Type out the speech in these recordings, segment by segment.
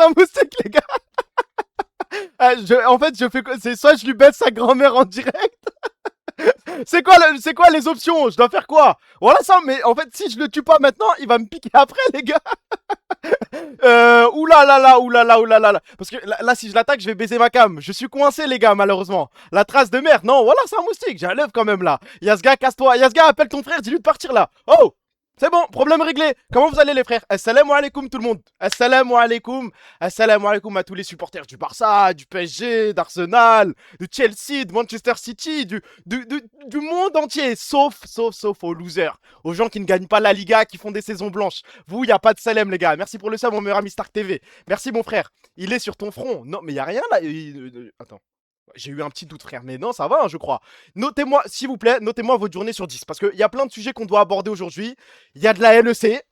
un moustique, les gars. En fait, je fais quoi? C'est soit je lui baisse sa grand-mère en direct. C'est quoi les options? Je dois faire quoi? Voilà ça, mais en fait, si je le tue pas maintenant, il va me piquer après, les gars. Oulala, oulala, oulala. Parce que là, si je l'attaque, je vais baiser ma cam. Je suis coincé, les gars, malheureusement. La trace de merde. Non, voilà, c'est un moustique. J'ai un lèvre quand même là. Yasga, casse-toi. Yasga, appelle ton frère, dis-lui de partir là. Oh! C'est bon, problème réglé. Comment vous allez, les frères? Assalamu alaikum, tout le monde. Assalamu alaikum. Assalamu alaikum à tous les supporters du Barça, du PSG, d'Arsenal, de Chelsea, de Manchester City, du monde entier. Sauf aux losers. Aux gens qui ne gagnent pas la Liga, qui font des saisons blanches. Vous, il n'y a pas de salem, les gars. Merci pour le sub, mon meilleur ami Stark TV. Merci, mon frère. Il est sur ton front. Non, mais il n'y a rien là. Attends. J'ai eu un petit doute, frère, mais non, ça va, hein, je crois. Notez-moi, s'il vous plaît, notez-moi votre journée sur 10. Parce qu'il y a plein de sujets qu'on doit aborder aujourd'hui. Il y a de la LEC.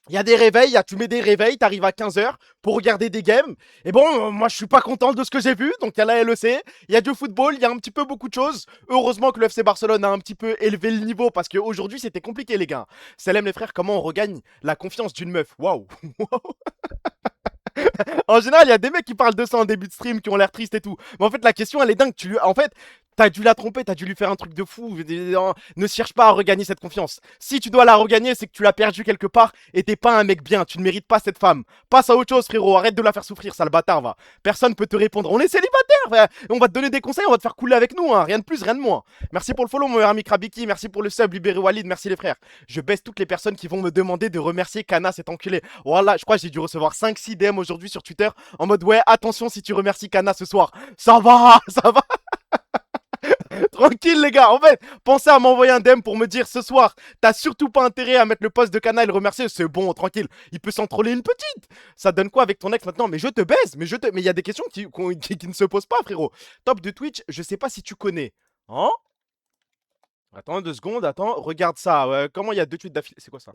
Il y a des réveils, tu mets des réveils, t'arrives à 15h pour regarder des games. Et bon, moi je suis pas content de ce que j'ai vu, donc il y a la LEC, il y a du football, il y a un petit peu beaucoup de choses. Heureusement que le FC Barcelone a un petit peu élevé le niveau parce qu'aujourd'hui c'était compliqué, les gars. Salam les frères, comment on regagne la confiance d'une meuf? Waouh. En général, il y a des mecs qui parlent de ça en début de stream, qui ont l'air tristes et tout. Mais en fait, la question, elle est dingue. En fait, t'as dû la tromper, t'as dû lui faire un truc de fou. Ne cherche pas à regagner cette confiance. Si tu dois la regagner, c'est que tu l'as perdue quelque part et t'es pas un mec bien. Tu ne mérites pas cette femme. Passe à autre chose, frérot. Arrête de la faire souffrir, sale bâtard, va. Personne peut te répondre. On est célibataire, frère. On va te donner des conseils, on va te faire couler avec nous, hein. Rien de plus, rien de moins. Merci pour le follow, mon ami Krabiki. Merci pour le sub, Libéré Walid. Merci les frères. Je baisse toutes les personnes qui vont me demander de remercier Kana, cet enculé. Voilà, je crois que j'ai dû recevoir 5-6 DM aujourd'hui sur Twitter en mode ouais, attention si tu remercies Kana ce soir. Ça va, ça va. Tranquille les gars, en fait, pensez à m'envoyer un DM pour me dire ce soir, t'as surtout pas intérêt à mettre le post de Kana et le remercier, c'est bon, tranquille, il peut s'en troller une petite. Ça donne quoi avec ton ex maintenant? Mais je te baise, mais il y a des questions qui ne se posent pas, frérot. Top de Twitch, je sais pas si tu connais. Hein? Attends 2 secondes, attends, regarde ça, comment il y a 2 tweets d'affilée? C'est quoi ça?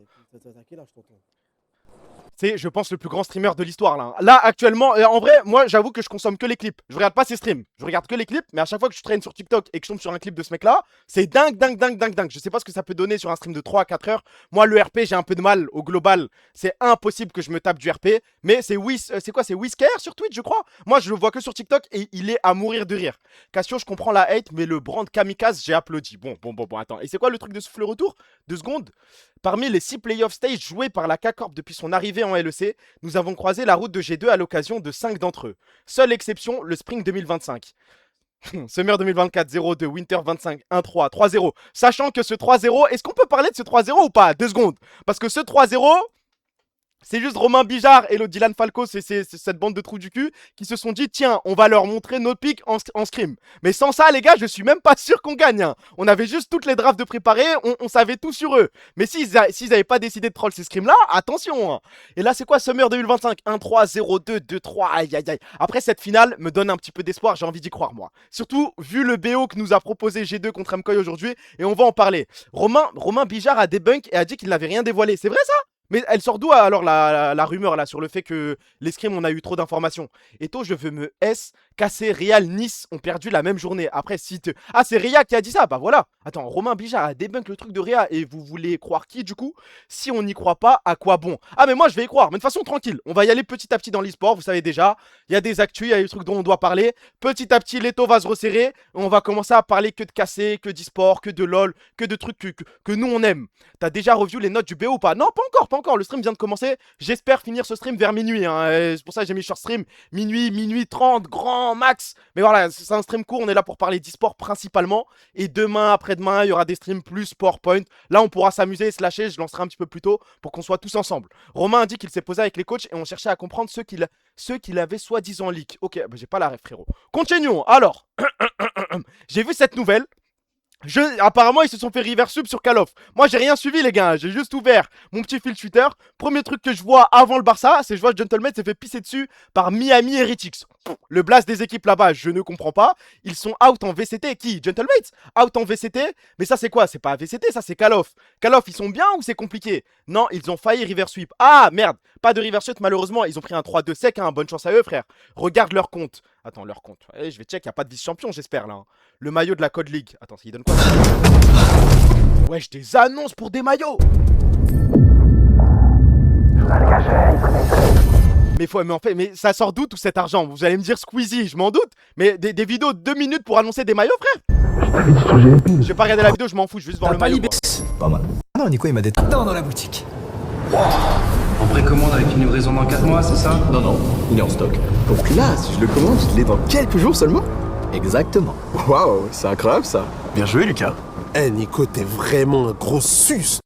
C'est, je pense, le plus grand streamer de l'histoire là. Là, actuellement, en vrai, moi, j'avoue que je consomme que les clips. Je regarde pas ses streams. Je regarde que les clips, mais à chaque fois que je traîne sur TikTok et que je tombe sur un clip de ce mec-là, c'est dingue, dingue, dingue, dingue, dingue. Je sais pas ce que ça peut donner sur un stream de 3 à 4 heures. Moi, le RP, j'ai un peu de mal au global. C'est impossible que je me tape du RP. Mais c'est c'est quoi? C'est Whisker sur Twitch, je crois. Moi, je le vois que sur TikTok et il est à mourir de rire. Cassio, je comprends la hate, mais le brand kamikaze, j'ai applaudi. Bon, attends. Et c'est quoi le truc de souffle retour? 2 secondes. Parmi les 6 playoff stages joués par la K-Corp depuis son arrivée en LEC, nous avons croisé la route de G2 à l'occasion de 5 d'entre eux. Seule exception, le Spring 2025. Summer 2024, 0-2, Winter 25, 1-3, 3-0. Sachant que ce 3-0, est-ce qu'on peut parler de ce 3-0 ou pas? 2 secondes. Parce que ce 3-0, c'est juste Romain Bijard et le Dylan Falco, c'est cette bande de trous du cul qui se sont dit tiens, on va leur montrer nos pics en scrim. Mais sans ça, les gars, je suis même pas sûr qu'on gagne. Hein. On avait juste toutes les drafts de préparer, on savait tout sur eux. Mais s'ils avaient pas décidé de troll ces scrims-là, attention. Hein. Et là, c'est quoi Summer 2025? 1-3, 0-2, 2-3, aïe aïe aïe. Après, cette finale me donne un petit peu d'espoir, j'ai envie d'y croire, moi. Surtout, vu le BO que nous a proposé G2 contre MKOI aujourd'hui, et on va en parler. Romain Bijard a débunk et a dit qu'il n'avait rien dévoilé. C'est vrai ça? Mais elle sort d'où alors la rumeur là sur le fait que les scrims on a eu trop d'informations? Et toi je veux me S casser Real Nice ont perdu la même journée. Après si te... Ah c'est Ria qui a dit ça. Bah voilà. Attends, Romain Bijard a débunk le truc de Ria et vous voulez croire qui du coup? Si on n'y croit pas, à quoi bon? Ah mais moi je vais y croire. Mais de façon tranquille. On va y aller petit à petit dans l'e-sport, vous savez déjà. Il y a des actus, il y a des trucs dont on doit parler. Petit à petit l'étau va se resserrer. On va commencer à parler que de cassé, que d'e-sport, que de LOL, que de trucs que nous on aime. T'as déjà revu les notes du BO ou pas? Non, pas encore, le stream vient de commencer. J'espère finir ce stream vers minuit. Hein. C'est pour ça que j'ai mis short stream. Minuit 30, grand max. Mais voilà, c'est un stream court. On est là pour parler d'e-sport principalement. Et demain, après-demain, il y aura des streams plus PowerPoint. Là, on pourra s'amuser et se lâcher. Je lancerai un petit peu plus tôt pour qu'on soit tous ensemble. Romain a dit qu'il s'est posé avec les coachs et on cherchait à comprendre ceux qu'il avait soi-disant leak. Ok, bah, j'ai pas la ref, frérot. Continuons. Alors, j'ai vu cette nouvelle. Apparemment, ils se sont fait reverse sub sur Call of. Moi, j'ai rien suivi, les gars. J'ai juste ouvert mon petit fil Twitter. Premier truc que je vois avant le Barça, c'est que je vois Gentleman s'est fait pisser dessus par Miami Heretics. Le blast des équipes là-bas, je ne comprends pas. Ils sont out en VCT. Qui? Gentlemates? Out en VCT? Mais ça, c'est quoi? C'est pas VCT, ça, c'est Call of. Call of, ils sont bien ou c'est compliqué? Non, ils ont failli reverse sweep. Ah, merde. Pas de reverse sweep, malheureusement. Ils ont pris un 3-2 sec. Hein. Bonne chance à eux, frère. Regarde leur compte. Attends, leur compte. Allez, je vais check. Il n'y a pas de vice-champion, j'espère, là. Hein. Le maillot de la Code League. Attends, il donne quoi? Wesh, des annonces pour des maillots. Mais en fait, mais ça sort d'où tout cet argent? Vous allez me dire Squeezie, je m'en doute. Mais des vidéos de 2 minutes pour annoncer des maillots, frère? Je vais pas regarder la vidéo, je m'en fous, je vais juste voir le maillot. Pas mal. Ah non, Nico, il m'a détruit dans la boutique. En précommande avec une livraison dans 4 mois, c'est ça? Non, il est en stock. Donc là, si je le commande, je l'ai dans quelques jours seulement. Exactement. Waouh, c'est incroyable ça. Bien joué, Lucas. Eh Nico, t'es vraiment un gros sus.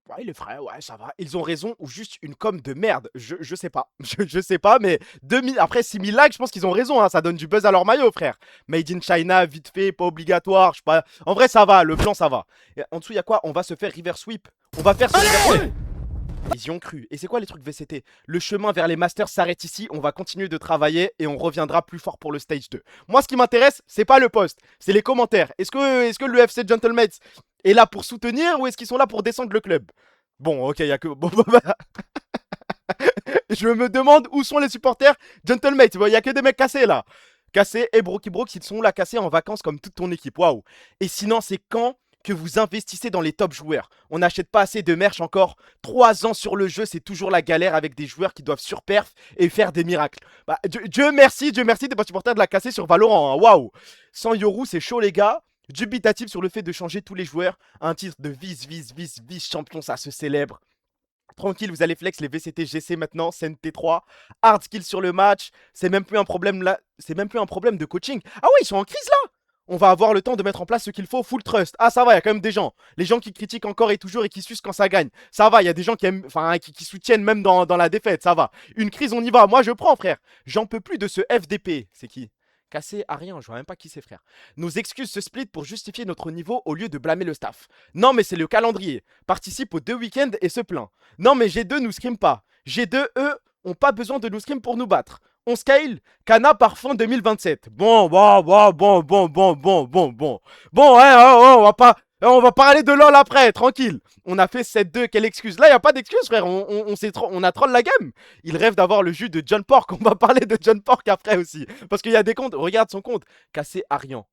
Ouais, les frères, ouais, ça va. Ils ont raison ou juste une com de merde. Je sais pas. Je sais pas, mais 2000, après 6000 likes, je pense qu'ils ont raison. Hein, ça donne du buzz à leur maillot, frère. Made in China, vite fait, pas obligatoire. Je sais pas. En vrai, ça va. Le blanc, ça va. Et en dessous, il y a quoi? On va se faire river sweep. On va faire ce river sweep. Ils y ont cru. Et c'est quoi les trucs VCT? Le chemin vers les masters s'arrête ici. On va continuer de travailler et on reviendra plus fort pour le stage 2. Moi, ce qui m'intéresse, c'est pas le post, c'est les commentaires. Est-ce que le FC Gentlemates est là pour soutenir ou est-ce qu'ils sont là pour descendre le club? Bon, ok, il y a que. Bon, je me demande où sont les supporters Gentlemates. Il y a que des mecs cassés là. Cassés et Broky Brox, ils sont là cassés en vacances comme toute ton équipe. Waouh. Et sinon, c'est quand que vous investissez dans les top joueurs? On n'achète pas assez de merch encore. 3 ans sur le jeu, c'est toujours la galère avec des joueurs qui doivent surperf et faire des miracles. Bah, Dieu merci, t'es pas supporter de la casser sur Valorant. Hein. Waouh. Sans Yoru, c'est chaud, les gars. Dubitatif sur le fait de changer tous les joueurs. Un titre de vice champion, ça se célèbre. Tranquille, vous allez flex les VCT GC maintenant, CNT3, hard skill sur le match, c'est même plus un problème là, c'est même plus un problème de coaching. Ah ouais, ils sont en crise là. On va avoir le temps de mettre en place ce qu'il faut, full trust. Ah ça va, il y a quand même des gens. Les gens qui critiquent encore et toujours et qui sucent quand ça gagne. Ça va, il y a des gens qui aiment, enfin qui soutiennent même dans la défaite, ça va. Une crise, on y va. Moi je prends, frère. J'en peux plus de ce FDP. C'est qui? Cassé à rien, je vois même pas qui c'est, frère. Nos excuses se split pour justifier notre niveau au lieu de blâmer le staff. Non mais c'est le calendrier. Participe aux 2 week-ends et se plaint. Non mais G2 nous scrim pas. G2, eux, ont pas besoin de nous scrim pour nous battre. On scale, Kana par fin 2027. Bon, ouais, on va parler de LoL après, tranquille. On a fait 7-2, quelle excuse? Là, y a pas d'excuse, frère, on a troll la game. Il rêve d'avoir le jus de John Pork, on va parler de John Pork après aussi. Parce qu'il y a des comptes, regarde son compte. Cassé Arian.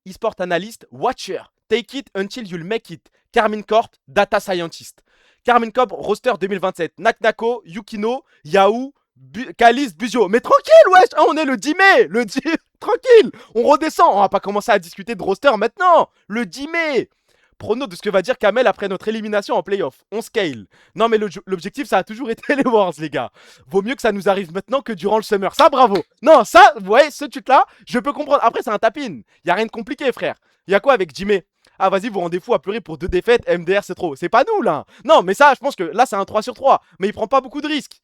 eSport Analyst, Watcher. Take it until you'll make it. Carmine Corp, Data Scientist. Carmine Corp, roster 2027. Naknako, Yukino, Yahoo, Kalis, Buzio. Mais tranquille, wesh, hein, on est le 10 mai. Le 10... Tranquille, on redescend. On va pas commencer à discuter de roster maintenant. Le 10 mai. Prono de ce que va dire Kamel après notre élimination en playoff. On scale. Non mais l'objectif ça a toujours été les Wars les gars. Vaut mieux que ça nous arrive maintenant que durant le summer. Ça bravo. Non ça, vous voyez ce truc là, je peux comprendre. Après c'est un tapin. Y a rien de compliqué frère. Y a quoi avec Jimmy? Ah vas-y vous rendez fou à pleurer pour 2 défaites, MDR c'est trop. C'est pas nous là. Non mais ça je pense que là c'est un 3 sur 3. Mais il prend pas beaucoup de risques.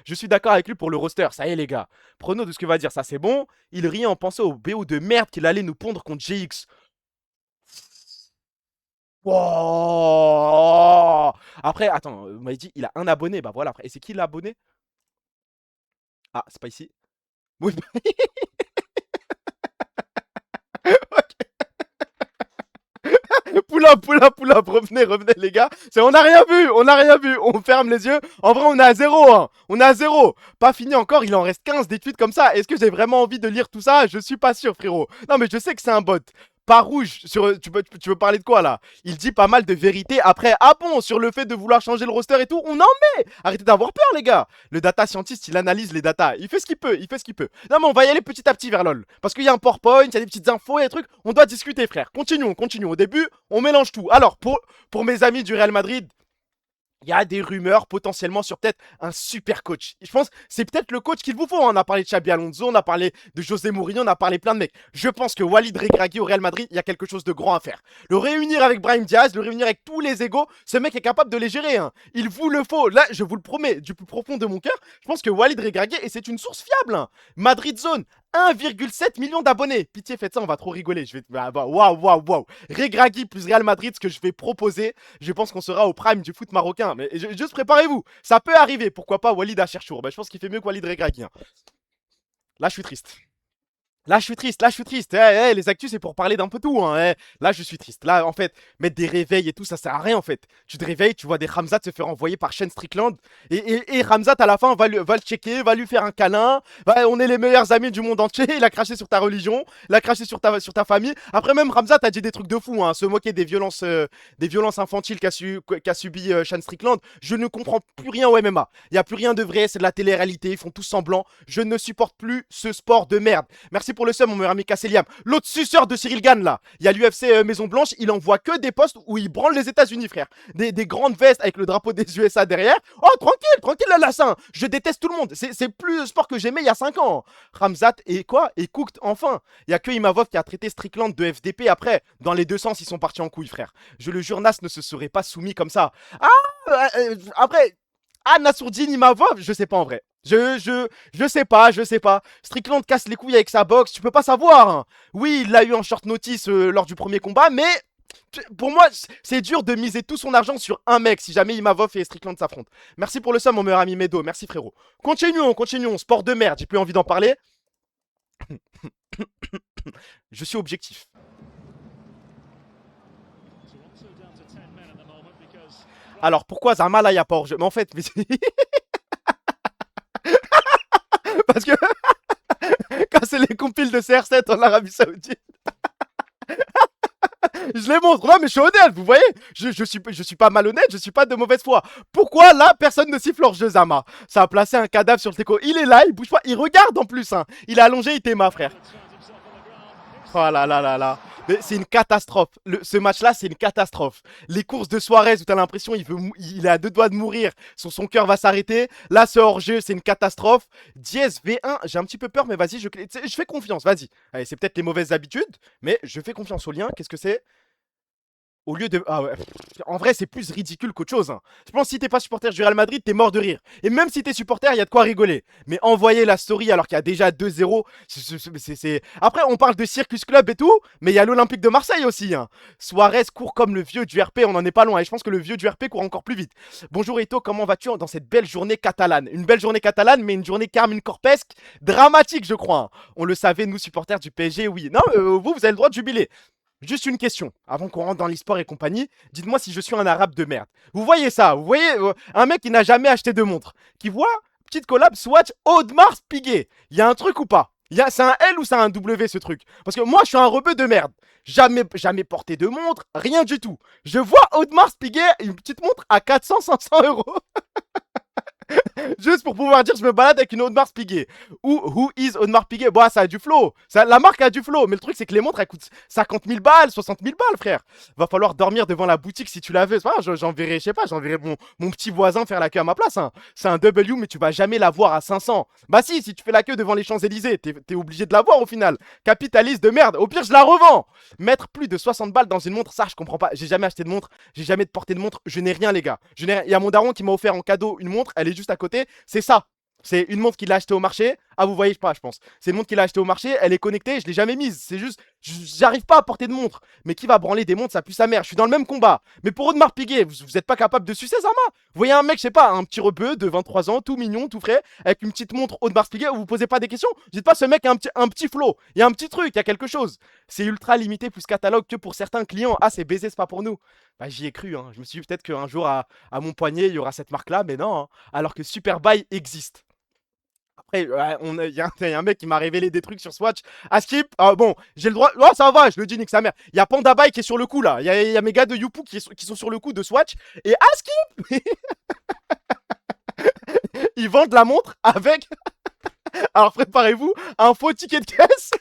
Je suis d'accord avec lui pour le roster. Ça y est les gars. Prono de ce que va dire ça c'est bon. Il riait en pensant au BO de merde qu'il allait nous pondre contre GX. Wow. Après, attends, vous m'avez dit, il a un abonné. Bah voilà, après. Et c'est qui l'abonné? Ah, c'est pas ici. Oui. Pull up, revenez les gars. On n'a rien vu, on ferme les yeux. En vrai, on est à 0, hein. On est à 0. Pas fini encore, il en reste 15 des tweets comme ça. Est-ce que j'ai vraiment envie de lire tout ça? Je suis pas sûr, frérot. Non, mais je sais que c'est un bot. Pas rouge, tu veux parler de quoi là? Il dit pas mal de vérité après. Ah bon, sur le fait de vouloir changer le roster et tout, on en met. Arrêtez d'avoir peur les gars. Le data scientist, il analyse les datas. Il fait ce qu'il peut, Non mais on va y aller petit à petit vers LoL. Parce qu'il y a un PowerPoint, il y a des petites infos, il y a des trucs. On doit discuter frère. Continuons. Au début, on mélange tout. Alors, pour mes amis du Real Madrid, il y a des rumeurs potentiellement sur peut-être un super coach. Je pense que c'est peut-être le coach qu'il vous faut. On a parlé de Xabi Alonso, on a parlé de José Mourinho, on a parlé plein de mecs. Je pense que Walid Regragui au Real Madrid, il y a quelque chose de grand à faire. Le réunir avec Brahim Diaz, le réunir avec tous les égos, ce mec est capable de les gérer. Hein. Il vous le faut. Là, je vous le promets, du plus profond de mon cœur, je pense que Walid Regragui, et c'est une source fiable. Hein. Madrid Zone, 1,7 million d'abonnés. Pitié, faites ça, on va trop rigoler. Waouh. Regragui plus Real Madrid, ce que je vais proposer, je pense qu'on sera au prime du foot marocain. Mais juste préparez-vous, ça peut arriver. Pourquoi pas Walid Achrchour? Je pense qu'il fait mieux que Walid Regragui. Hein. Là, je suis triste. Là, je suis triste, là, je suis triste. Les actus, c'est pour parler d'un peu tout. Hein. Là, je suis triste. Là, en fait, mettre des réveils et tout, ça sert à rien, en fait. Tu te réveilles, tu vois des Ramzat se faire envoyer par Shane Strickland. Et Ramzat, à la fin, va le checker, va lui faire un câlin. On est les meilleurs amis du monde entier. Il a craché sur ta religion, il a craché sur ta famille. Après, même Ramzat a dit des trucs de fou, hein. Se moquer des violences infantiles qu'a subi Shane Strickland. Je ne comprends plus rien au MMA. Il n'y a plus rien de vrai, c'est de la télé-réalité. Ils font tous semblant. Je ne supporte plus ce sport de merde. Merci pour le seum, mon meilleur ami Kasseliam. L'autre suceur de Cyril Gann, là. Il y a l'UFC Maison Blanche, il envoie que des posts où il branle les États-Unis, frère. Des grandes vestes avec le drapeau des USA derrière. Oh, tranquille, là, Lassin. Je déteste tout le monde. C'est plus le sport que j'aimais il y a 5 ans. Ramzat et quoi? Et Cooked, enfin. Il y a que Imavov qui a traité Strickland de FDP après. Dans les deux sens, ils sont partis en couille, frère. Je le jure, Nas ne se serait pas soumis comme ça. Après. Ah, Nassourdine, Imavov, je sais pas en vrai. Je sais pas. Strickland casse les couilles avec sa boxe, tu peux pas savoir. Hein. Oui, il l'a eu en short notice lors du premier combat, mais pour moi, c'est dur de miser tout son argent sur un mec si jamais Imavov et Strickland s'affrontent. Merci pour le somme, mon meilleur ami Medo. Merci, frérot. Continuons. Sport de merde, j'ai plus envie d'en parler. Je suis objectif. Alors, pourquoi Zama là, il n'y a pas hors-jeu? Mais en fait, parce que quand c'est les compiles de CR7 en Arabie Saoudite, je les montre. Non, mais je suis honnête, vous voyez, je suis pas malhonnête, je suis pas de mauvaise foi. Pourquoi là, personne ne siffle hors-jeu, Zama? Ça a placé un cadavre sur le teco. Il est là, il bouge pas, il regarde en plus. Hein. Il est allongé, il t'aima, frère. Oh là là là là. Mais c'est une catastrophe. Ce match-là, c'est une catastrophe. Les courses de Suarez où t'as l'impression il est à 2 doigts de mourir, son cœur va s'arrêter. Là, ce hors-jeu, c'est une catastrophe. Diez V1, j'ai un petit peu peur, mais vas-y, je fais confiance, vas-y. Allez, c'est peut-être les mauvaises habitudes, mais je fais confiance au lien. Qu'est-ce que c'est? Au lieu de... Ah ouais. En vrai, c'est plus ridicule qu'autre chose. Hein. Je pense que si t'es pas supporter du Real Madrid, t'es mort de rire. Et même si t'es supporter, il y a de quoi rigoler. Mais envoyer la story alors qu'il y a déjà 2-0, c'est... Après, on parle de Circus Club et tout, mais il y a l'Olympique de Marseille aussi. Hein. Suarez court comme le vieux du RP, on en est pas loin. Et je pense que le vieux du RP court encore plus vite. Bonjour Eto, comment vas-tu dans cette belle journée catalane? Une belle journée catalane, mais une journée Carmine Corpesque dramatique, je crois. Hein. On le savait, nous, supporters du PSG, oui. Non, vous avez le droit de jubiler. Juste une question, avant qu'on rentre dans l'e-sport et compagnie, dites-moi si je suis un arabe de merde. Vous voyez ça, vous voyez un mec qui n'a jamais acheté de montre, qui voit, petite collab, Swatch, Audemars Piguet. Il y a un truc ou pas? C'est un L ou c'est un W ce truc? Parce que moi je suis un rebeu de merde. Jamais porté de montre, rien du tout. Je vois Audemars Piguet, une petite montre à 400-500 euros. Juste pour pouvoir dire je me balade avec une Audemars Piguet. Ou who is Audemars Piguet? Bon, ça a du flow. La marque a du flow. Mais le truc, c'est que les montres, elles coûtent 50 000 balles, 60 000 balles, frère. Va falloir dormir devant la boutique si tu la veux. J'enverrai, je sais pas, j'enverrai mon petit voisin faire la queue à ma place. Hein. C'est un W, mais tu vas jamais la voir à 500. Bah si tu fais la queue devant les Champs-Élysées, t'es obligé de la voir au final. Capitaliste de merde. Au pire, je la revends. Mettre plus de 60 balles dans une montre, ça, je comprends pas. J'ai jamais acheté de montre. J'ai jamais porté de montre. Je n'ai rien, les gars. Il y a mon daron qui m'a offert en cadeau une montre. Elle est juste à côté. C'est ça. C'est une montre qu'il a achetée au marché. Ah, vous voyez pas, je pense. C'est une montre qu'il a achetée au marché. Elle est connectée. Je l'ai jamais mise. C'est juste, j'arrive pas à porter de montre. Mais qui va branler des montres? Ça pue sa mère. Je suis dans le même combat. Mais pour Audemars Piguet, vous êtes pas capable de sucer Zama? Vous voyez un mec, je sais pas, un petit rebeu de 23 ans, tout mignon, tout frais, avec une petite montre Audemars Piguet. Vous posez pas des questions? Dites pas ce mec a un petit flow. Il y a un petit truc, il y a quelque chose. C'est ultra limité plus catalogue que pour certains clients. Ah, c'est baisé, c'est pas pour nous. Bah, j'y ai cru. Hein. Je me suis dit peut-être qu'un jour à mon poignet, il y aura cette marque-là. Mais non. Hein. Alors que Superbuy existe. Après, il y a un mec qui m'a révélé des trucs sur Swatch. Askip, bon, j'ai le droit. Oh, ça va, je le dis, nique sa mère. Il y a Panda Buy qui est sur le coup là. Il y a mes gars de Youpu qui sont sur le coup de Swatch. Et Askip, ils vendent la montre avec. Alors préparez-vous, un faux ticket de caisse.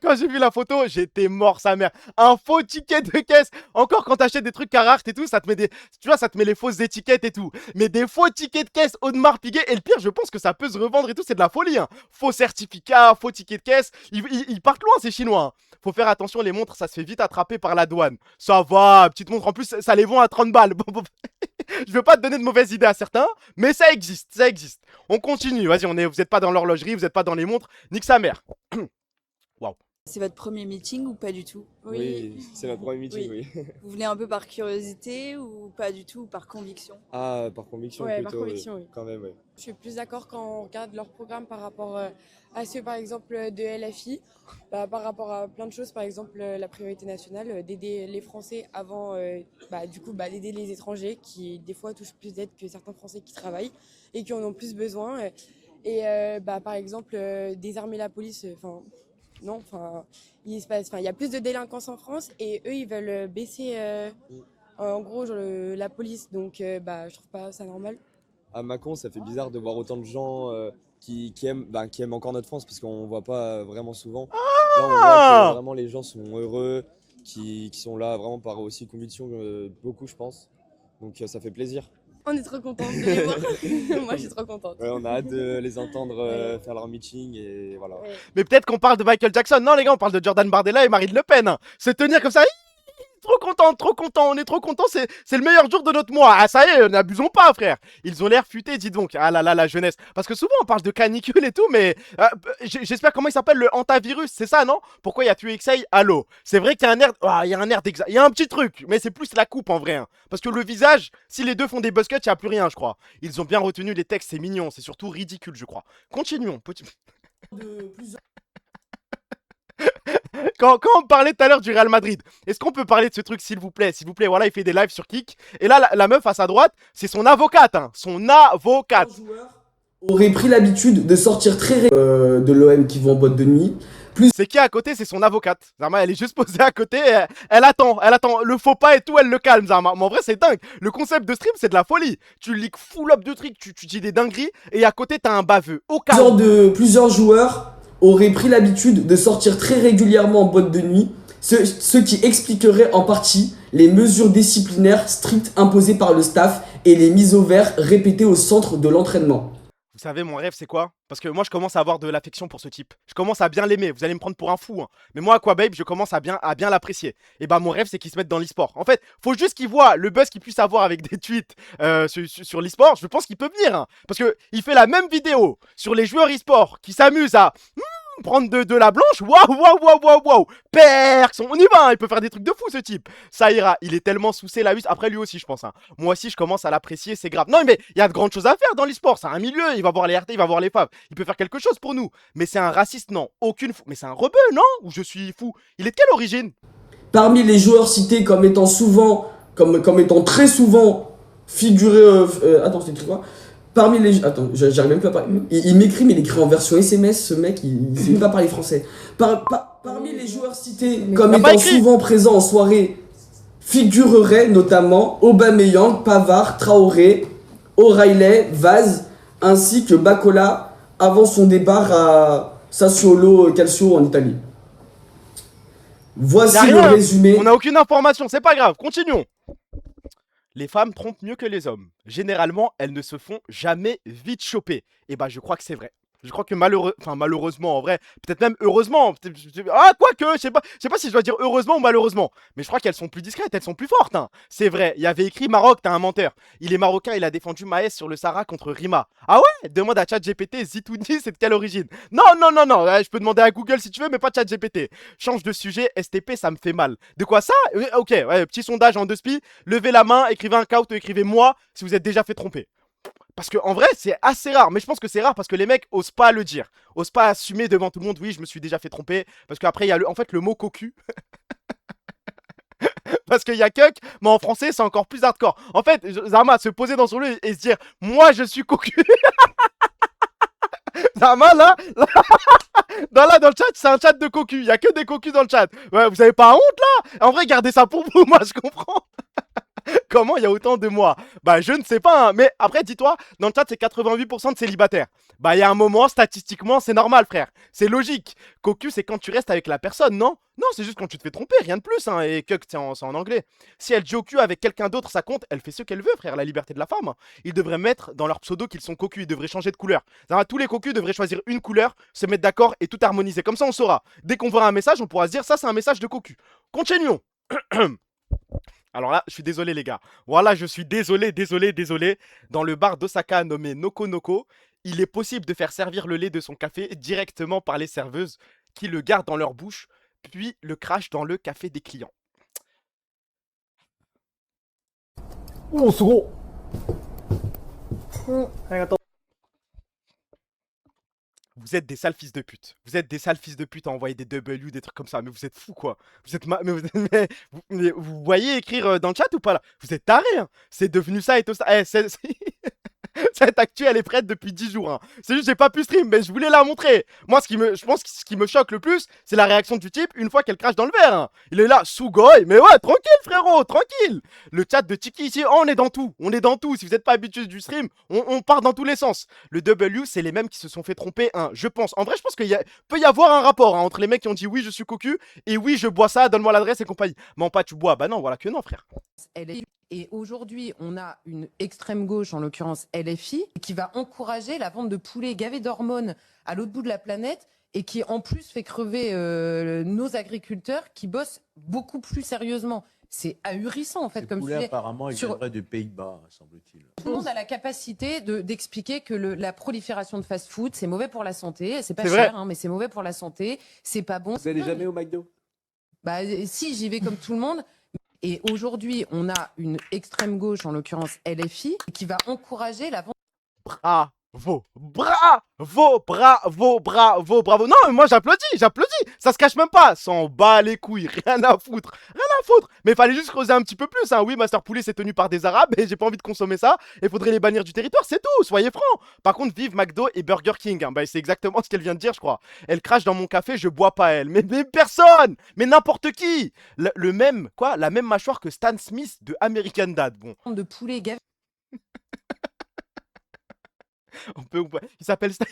Quand j'ai vu la photo, j'étais mort sa mère. Un faux ticket de caisse. Encore quand t'achètes des trucs Carhartt et tout, ça te met tu vois, ça te met les fausses étiquettes et tout. Mais des faux tickets de caisse Audemars Piguet. Et le pire, je pense que ça peut se revendre et tout, c'est de la folie. Hein. Faux certificat, faux ticket de caisse. Ils partent loin ces Chinois. Hein. Faut faire attention, les montres, ça se fait vite attraper par la douane. Ça va, petite montre. En plus, ça les vend à 30 balles. Je veux pas te donner de mauvaises idées à certains, mais ça existe, ça existe. On continue. Vas-y, vous êtes pas dans l'horlogerie, vous êtes pas dans les montres. Nique sa mère. Waouh. C'est votre premier meeting ou pas du tout? C'est notre premier meeting, oui. Vous venez un peu par curiosité ou pas du tout, ou par conviction? Ah, par conviction Ouais, plutôt, par conviction, oui. quand même, oui. Je suis plus d'accord quand on regarde leur programme par rapport à ceux, par exemple, de LFI, par rapport à plein de choses, par exemple, la priorité nationale, d'aider les Français avant, d'aider les étrangers qui, des fois, touchent plus d'aide que certains Français qui travaillent et qui en ont plus besoin. Par exemple, désarmer la police, non, il y a plus de délinquance en France et eux, ils veulent baisser, en gros, la police. Donc, je trouve pas ça normal. À Mâcon, ça fait bizarre de voir autant de gens qui aiment encore notre France parce qu'on ne voit pas vraiment souvent. Là, on voit que vraiment les gens sont heureux, qui sont là vraiment par aussi conviction, beaucoup, je pense. Donc, ça fait plaisir. On est trop contents de les voir. Moi, je suis trop contente. Ouais, on a hâte de les entendre faire leur meeting et voilà. Ouais. Mais peut-être qu'on parle de Michael Jackson. Non, les gars, on parle de Jordan Bardella et Marine Le Pen. Hein. Se tenir comme ça. Trop content, on est trop content, c'est le meilleur jour de notre mois. Ah ça y est, n'abusons pas frère. Ils ont l'air futés, dis donc. Ah là là, la jeunesse. Parce que souvent on parle de canicule et tout, mais j'espère comment il s'appelle le hantavirus, c'est ça non? Pourquoi il y a TuXA? Allô. C'est vrai qu'il y a un air, il y a un air il y a un petit truc, mais c'est plus la coupe en vrai. Hein. Parce que le visage, si les deux font des buzzcuts, il n'y a plus rien je crois. Ils ont bien retenu les textes, c'est mignon, c'est surtout ridicule je crois. Continuons, petit... Quand on parlait tout à l'heure du Real Madrid, est-ce qu'on peut parler de ce truc s'il vous plaît? S'il vous plaît, voilà, il fait des lives sur Kik. Et là, la meuf à sa droite, c'est son avocate, hein, son avocate. Aurait pris l'habitude de sortir très de l'OM qui vont en boîte de nuit. C'est qui à côté? C'est son avocate. Zarma, elle est juste posée à côté, elle attend. Le faux pas et tout, elle le calme, Zarma. Mais en vrai, c'est dingue. Le concept de stream, c'est de la folie. Tu leaks full up de trucs, tu dis des dingueries, et à côté, t'as un baveux. Au cas Plusieurs joueurs auraient pris l'habitude de sortir très régulièrement en boîte de nuit, ce qui expliquerait en partie les mesures disciplinaires strictes imposées par le staff et les mises au vert répétées au centre de l'entraînement. Vous savez, mon rêve, c'est quoi? Parce que moi, je commence à avoir de l'affection pour ce type. Je commence à bien l'aimer. Vous allez me prendre pour un fou. Hein. Mais moi, Aquababe, je commence à bien l'apprécier. Et bah, mon rêve, c'est qu'il se mette dans l'e-sport. En fait, faut juste qu'il voit le buzz qu'il puisse avoir avec des tweets sur l'e-sport. Je pense qu'il peut venir. Hein. Parce qu'il fait la même vidéo sur les joueurs e-sport qui s'amusent à prendre de la blanche. Waouh. Perks, on y va. Hein. Il peut faire des trucs de fou, ce type. Ça ira. Il est tellement sous ses laus. Après, lui aussi, je pense. Hein. Moi aussi, je commence à l'apprécier. C'est grave. Non, mais il y a de grandes choses à faire dans l'e-sport. C'est un milieu. Il va voir les RT, il va voir les faves. Il peut faire quelque chose pour nous. Mais c'est un raciste, non. Aucune fou. Mais c'est un rebeu, non? Ou je suis fou? Il est de quelle origine? Parmi les joueurs cités comme étant très souvent figurés... attends, c'est écrit quoi? Parmi les... Attends, j'arrive même plus à parler. Il m'écrit, mais il écrit en version SMS, ce mec, il sait même pas parler français. Parmi les joueurs cités comme étant souvent présents en soirée, figureraient notamment Aubameyang, Pavard, Traoré, O'Reilly, Vaz, ainsi que Bacola, avant son départ à Sassuolo Calcio en Italie. Voici le résumé. On n'a aucune information, c'est pas grave, continuons. Les femmes trompent mieux que les hommes. Généralement, elles ne se font jamais vite choper. Et bah, je crois que c'est vrai. Je crois que malheureusement, en vrai, peut-être même heureusement. Ah, quoique, je sais pas si je dois dire heureusement ou malheureusement. Mais je crois qu'elles sont plus discrètes, elles sont plus fortes. Hein. C'est vrai, il y avait écrit Maroc, t'es un menteur. Il est marocain, il a défendu Maes sur le Sahara contre Rima. Ah ouais? Demande à ChatGPT, Zitouni, c'est de quelle origine? Non, je peux demander à Google si tu veux, mais pas ChatGPT. Change de sujet, STP, ça me fait mal. De quoi ça? Ok, ouais, petit sondage en 2 spi. Levez la main, écrivez un count, écrivez moi si vous êtes déjà fait tromper. Parce que en vrai, c'est assez rare. Mais je pense que c'est rare parce que les mecs osent pas le dire. Osent pas assumer devant tout le monde. Oui, je me suis déjà fait tromper. Parce qu'après, il y a le mot cocu. Parce qu'il y a cuck, mais en français, c'est encore plus hardcore. En fait, Zarma, se poser dans son lit et se dire moi, je suis cocu. Zarma, là dans le chat, c'est un chat de cocu. Il y a que des cocus dans le chat. Ouais, vous avez pas honte là? En vrai, gardez ça pour vous. Moi, je comprends. Comment il y a autant de moi? Bah je ne sais pas, hein. Mais après dis-toi, dans le chat c'est 88% de célibataires. Bah il y a un moment, statistiquement c'est normal frère, c'est logique. Cocu c'est quand tu restes avec la personne, non? Non, c'est juste quand tu te fais tromper, rien de plus, hein. Et cuck c'est en anglais. Si elle dit au cul avec quelqu'un d'autre, ça compte, elle fait ce qu'elle veut frère, la liberté de la femme. Ils devraient mettre dans leur pseudo qu'ils sont cocus, ils devraient changer de couleur. Tous les cocus devraient choisir une couleur, se mettre d'accord et tout harmoniser, comme ça on saura. Dès qu'on voit un message, on pourra se dire ça c'est un message de cocu. Continuons. Alors là, je suis désolé les gars. Voilà, je suis désolé. Dans le bar d'Osaka nommé Noko Noko, il est possible de faire servir le lait de son café directement par les serveuses qui le gardent dans leur bouche puis le crash dans le café des clients. Oh, c'est gros. Vous êtes des sales fils de pute. Vous êtes des sales fils de pute à envoyer des W, des trucs comme ça. Mais vous êtes fous, quoi. Vous êtes mais vous voyez écrire dans le chat ou pas, là? Vous êtes tarés, hein. C'est devenu ça et tout ça. Eh, cette actu, elle est prête depuis 10 jours. Hein. C'est juste, j'ai pas pu stream, mais je voulais la montrer. Moi, je pense que ce qui me choque le plus, c'est la réaction du type une fois qu'elle crache dans le verre. Hein. Il est là, Sugoi, mais ouais, tranquille, frérot, tranquille. Le chat de Tiki ici, oh, on est dans tout. On est dans tout. Si vous n'êtes pas habitué du stream, on part dans tous les sens. Le W, c'est les mêmes qui se sont fait tromper. Hein, je pense. En vrai, je pense qu'il peut y avoir un rapport hein, entre les mecs qui ont dit oui, je suis cocu et oui, je bois ça, donne-moi l'adresse et compagnie. Mais pas, tu bois. Bah non, voilà que non, frère. Et aujourd'hui, on a une extrême gauche, en l'occurrence LFI, qui va encourager la vente de poulets gavés d'hormones à l'autre bout de la planète et qui en plus fait crever nos agriculteurs qui bossent beaucoup plus sérieusement. C'est ahurissant en fait comme sujet. Apparemment, il viendrait des Pays-Bas, semble-t-il. Tout le monde a la capacité d'expliquer que la prolifération de fast-food, c'est mauvais pour la santé. C'est pas C'est cher, vrai. hein, mais c'est mauvais pour la santé. C'est pas bon. Vous allez jamais au McDo? Bah si, j'y vais comme tout le monde. Et aujourd'hui, on a une extrême gauche, en l'occurrence LFI, qui va encourager la vente. Bravo, bravo. Non, mais moi j'applaudis. Ça se cache même pas. S'en bat les couilles, rien à foutre. Mais fallait juste creuser un petit peu plus. Hein. Oui, Master Poulet c'est tenu par des Arabes et j'ai pas envie de consommer ça. Et faudrait les bannir du territoire, c'est tout. Soyez francs. Par contre, vive McDo et Burger King. Hein. Bah, c'est exactement ce qu'elle vient de dire, je crois. Elle crache dans mon café, je bois pas elle. Mais personne. Mais n'importe qui. La même mâchoire que Stan Smith de American Dad. Bon. De poulet gavé. Il s'appelle Stan...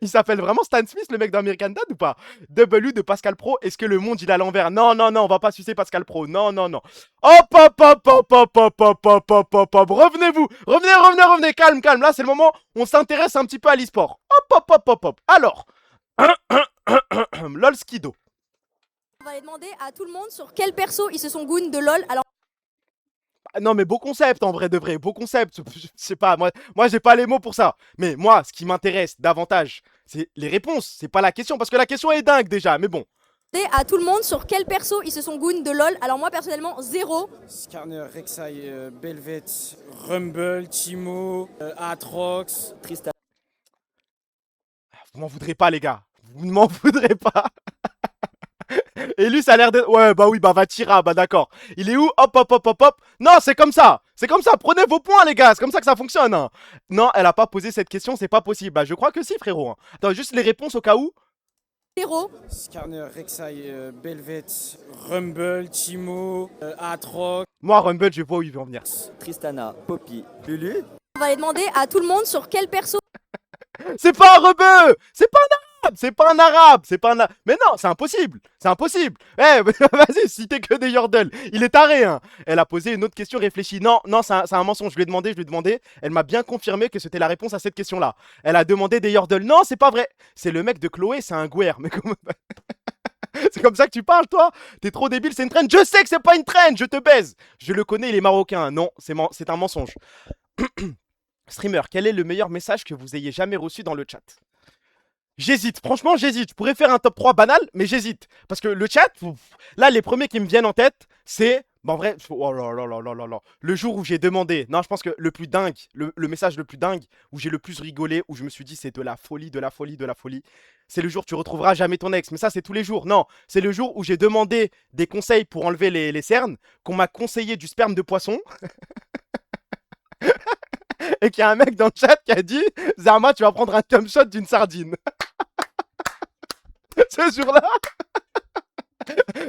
Il s'appelle vraiment Stan Smith, le mec d'American Dad ou pas? W de Pascal Pro, est-ce que le monde il est à l'envers? Non, on va pas sucer Pascal Pro. Non. Hop. Revenez-vous. Revenez. Calme. Là, c'est le moment où on s'intéresse un petit peu à l'e-sport. Hop. Alors. LOL Skido. On va aller demander à tout le monde sur quel perso ils se sont goon de LOL. Alors, Non mais beau concept en vrai de vrai, beau concept, je sais pas, moi j'ai pas les mots pour ça. Mais moi, ce qui m'intéresse davantage, c'est les réponses, c'est pas la question, parce que la question est dingue déjà, mais bon. à tout le monde sur quel perso ils se sont goon de LOL. Alors moi personnellement, 0. Skarner, Rek'Sai, Belvet, Rumble, Timo, Atrox, Tristan. Vous m'en voudrez pas les gars, vous ne m'en voudrez pas. Et lui, ça a l'air d'être... Ouais, bah oui, bah Vatira, bah d'accord. Il est où? Hop. Non, c'est comme ça. Prenez vos points, les gars. C'est comme ça que ça fonctionne. Hein. Non, elle a pas posé cette question, c'est pas possible. Bah, je crois que si, frérot. Hein. Attends, juste les réponses au cas où. 0. Skarner, Rek'Sai, Belvet, Rumble, Timo, Atrox. Moi, Rumble, je vois où il veut en venir. Tristana, Poppy, Lulu. On va aller demander à tout le monde sur quel perso... C'est pas un rebeu. C'est pas un arabe. Mais non, c'est impossible. Eh, vas-y, citez que des yordles. Il est taré, hein. Elle a posé une autre question réfléchie. Non, c'est un mensonge. Je lui ai demandé. Elle m'a bien confirmé que c'était la réponse à cette question-là. Elle a demandé des yordles. Non, c'est pas vrai. C'est le mec de Chloé, c'est un guerre. Mais comment... C'est comme ça que tu parles, toi? T'es trop débile, c'est une traîne. Je sais que c'est pas une traîne, je te baise. Je le connais, il est marocain. Non, c'est un mensonge. Streamer, quel est le meilleur message que vous ayez jamais reçu dans le chat? J'hésite, franchement j'hésite. Je pourrais faire un top 3 banal, mais j'hésite. Parce que le chat, là les premiers qui me viennent en tête, c'est... Bon, en vrai, oh là. Le jour où j'ai demandé... Non, je pense que le plus dingue, le message le plus dingue, où j'ai le plus rigolé, où je me suis dit c'est de la folie. C'est le jour où tu retrouveras jamais ton ex. Mais ça, c'est tous les jours. Non, c'est le jour où j'ai demandé des conseils pour enlever les cernes, qu'on m'a conseillé du sperme de poisson. Et qu'il y a un mec dans le chat qui a dit Zarma, tu vas prendre un cum shot d'une sardine. Ce jour-là,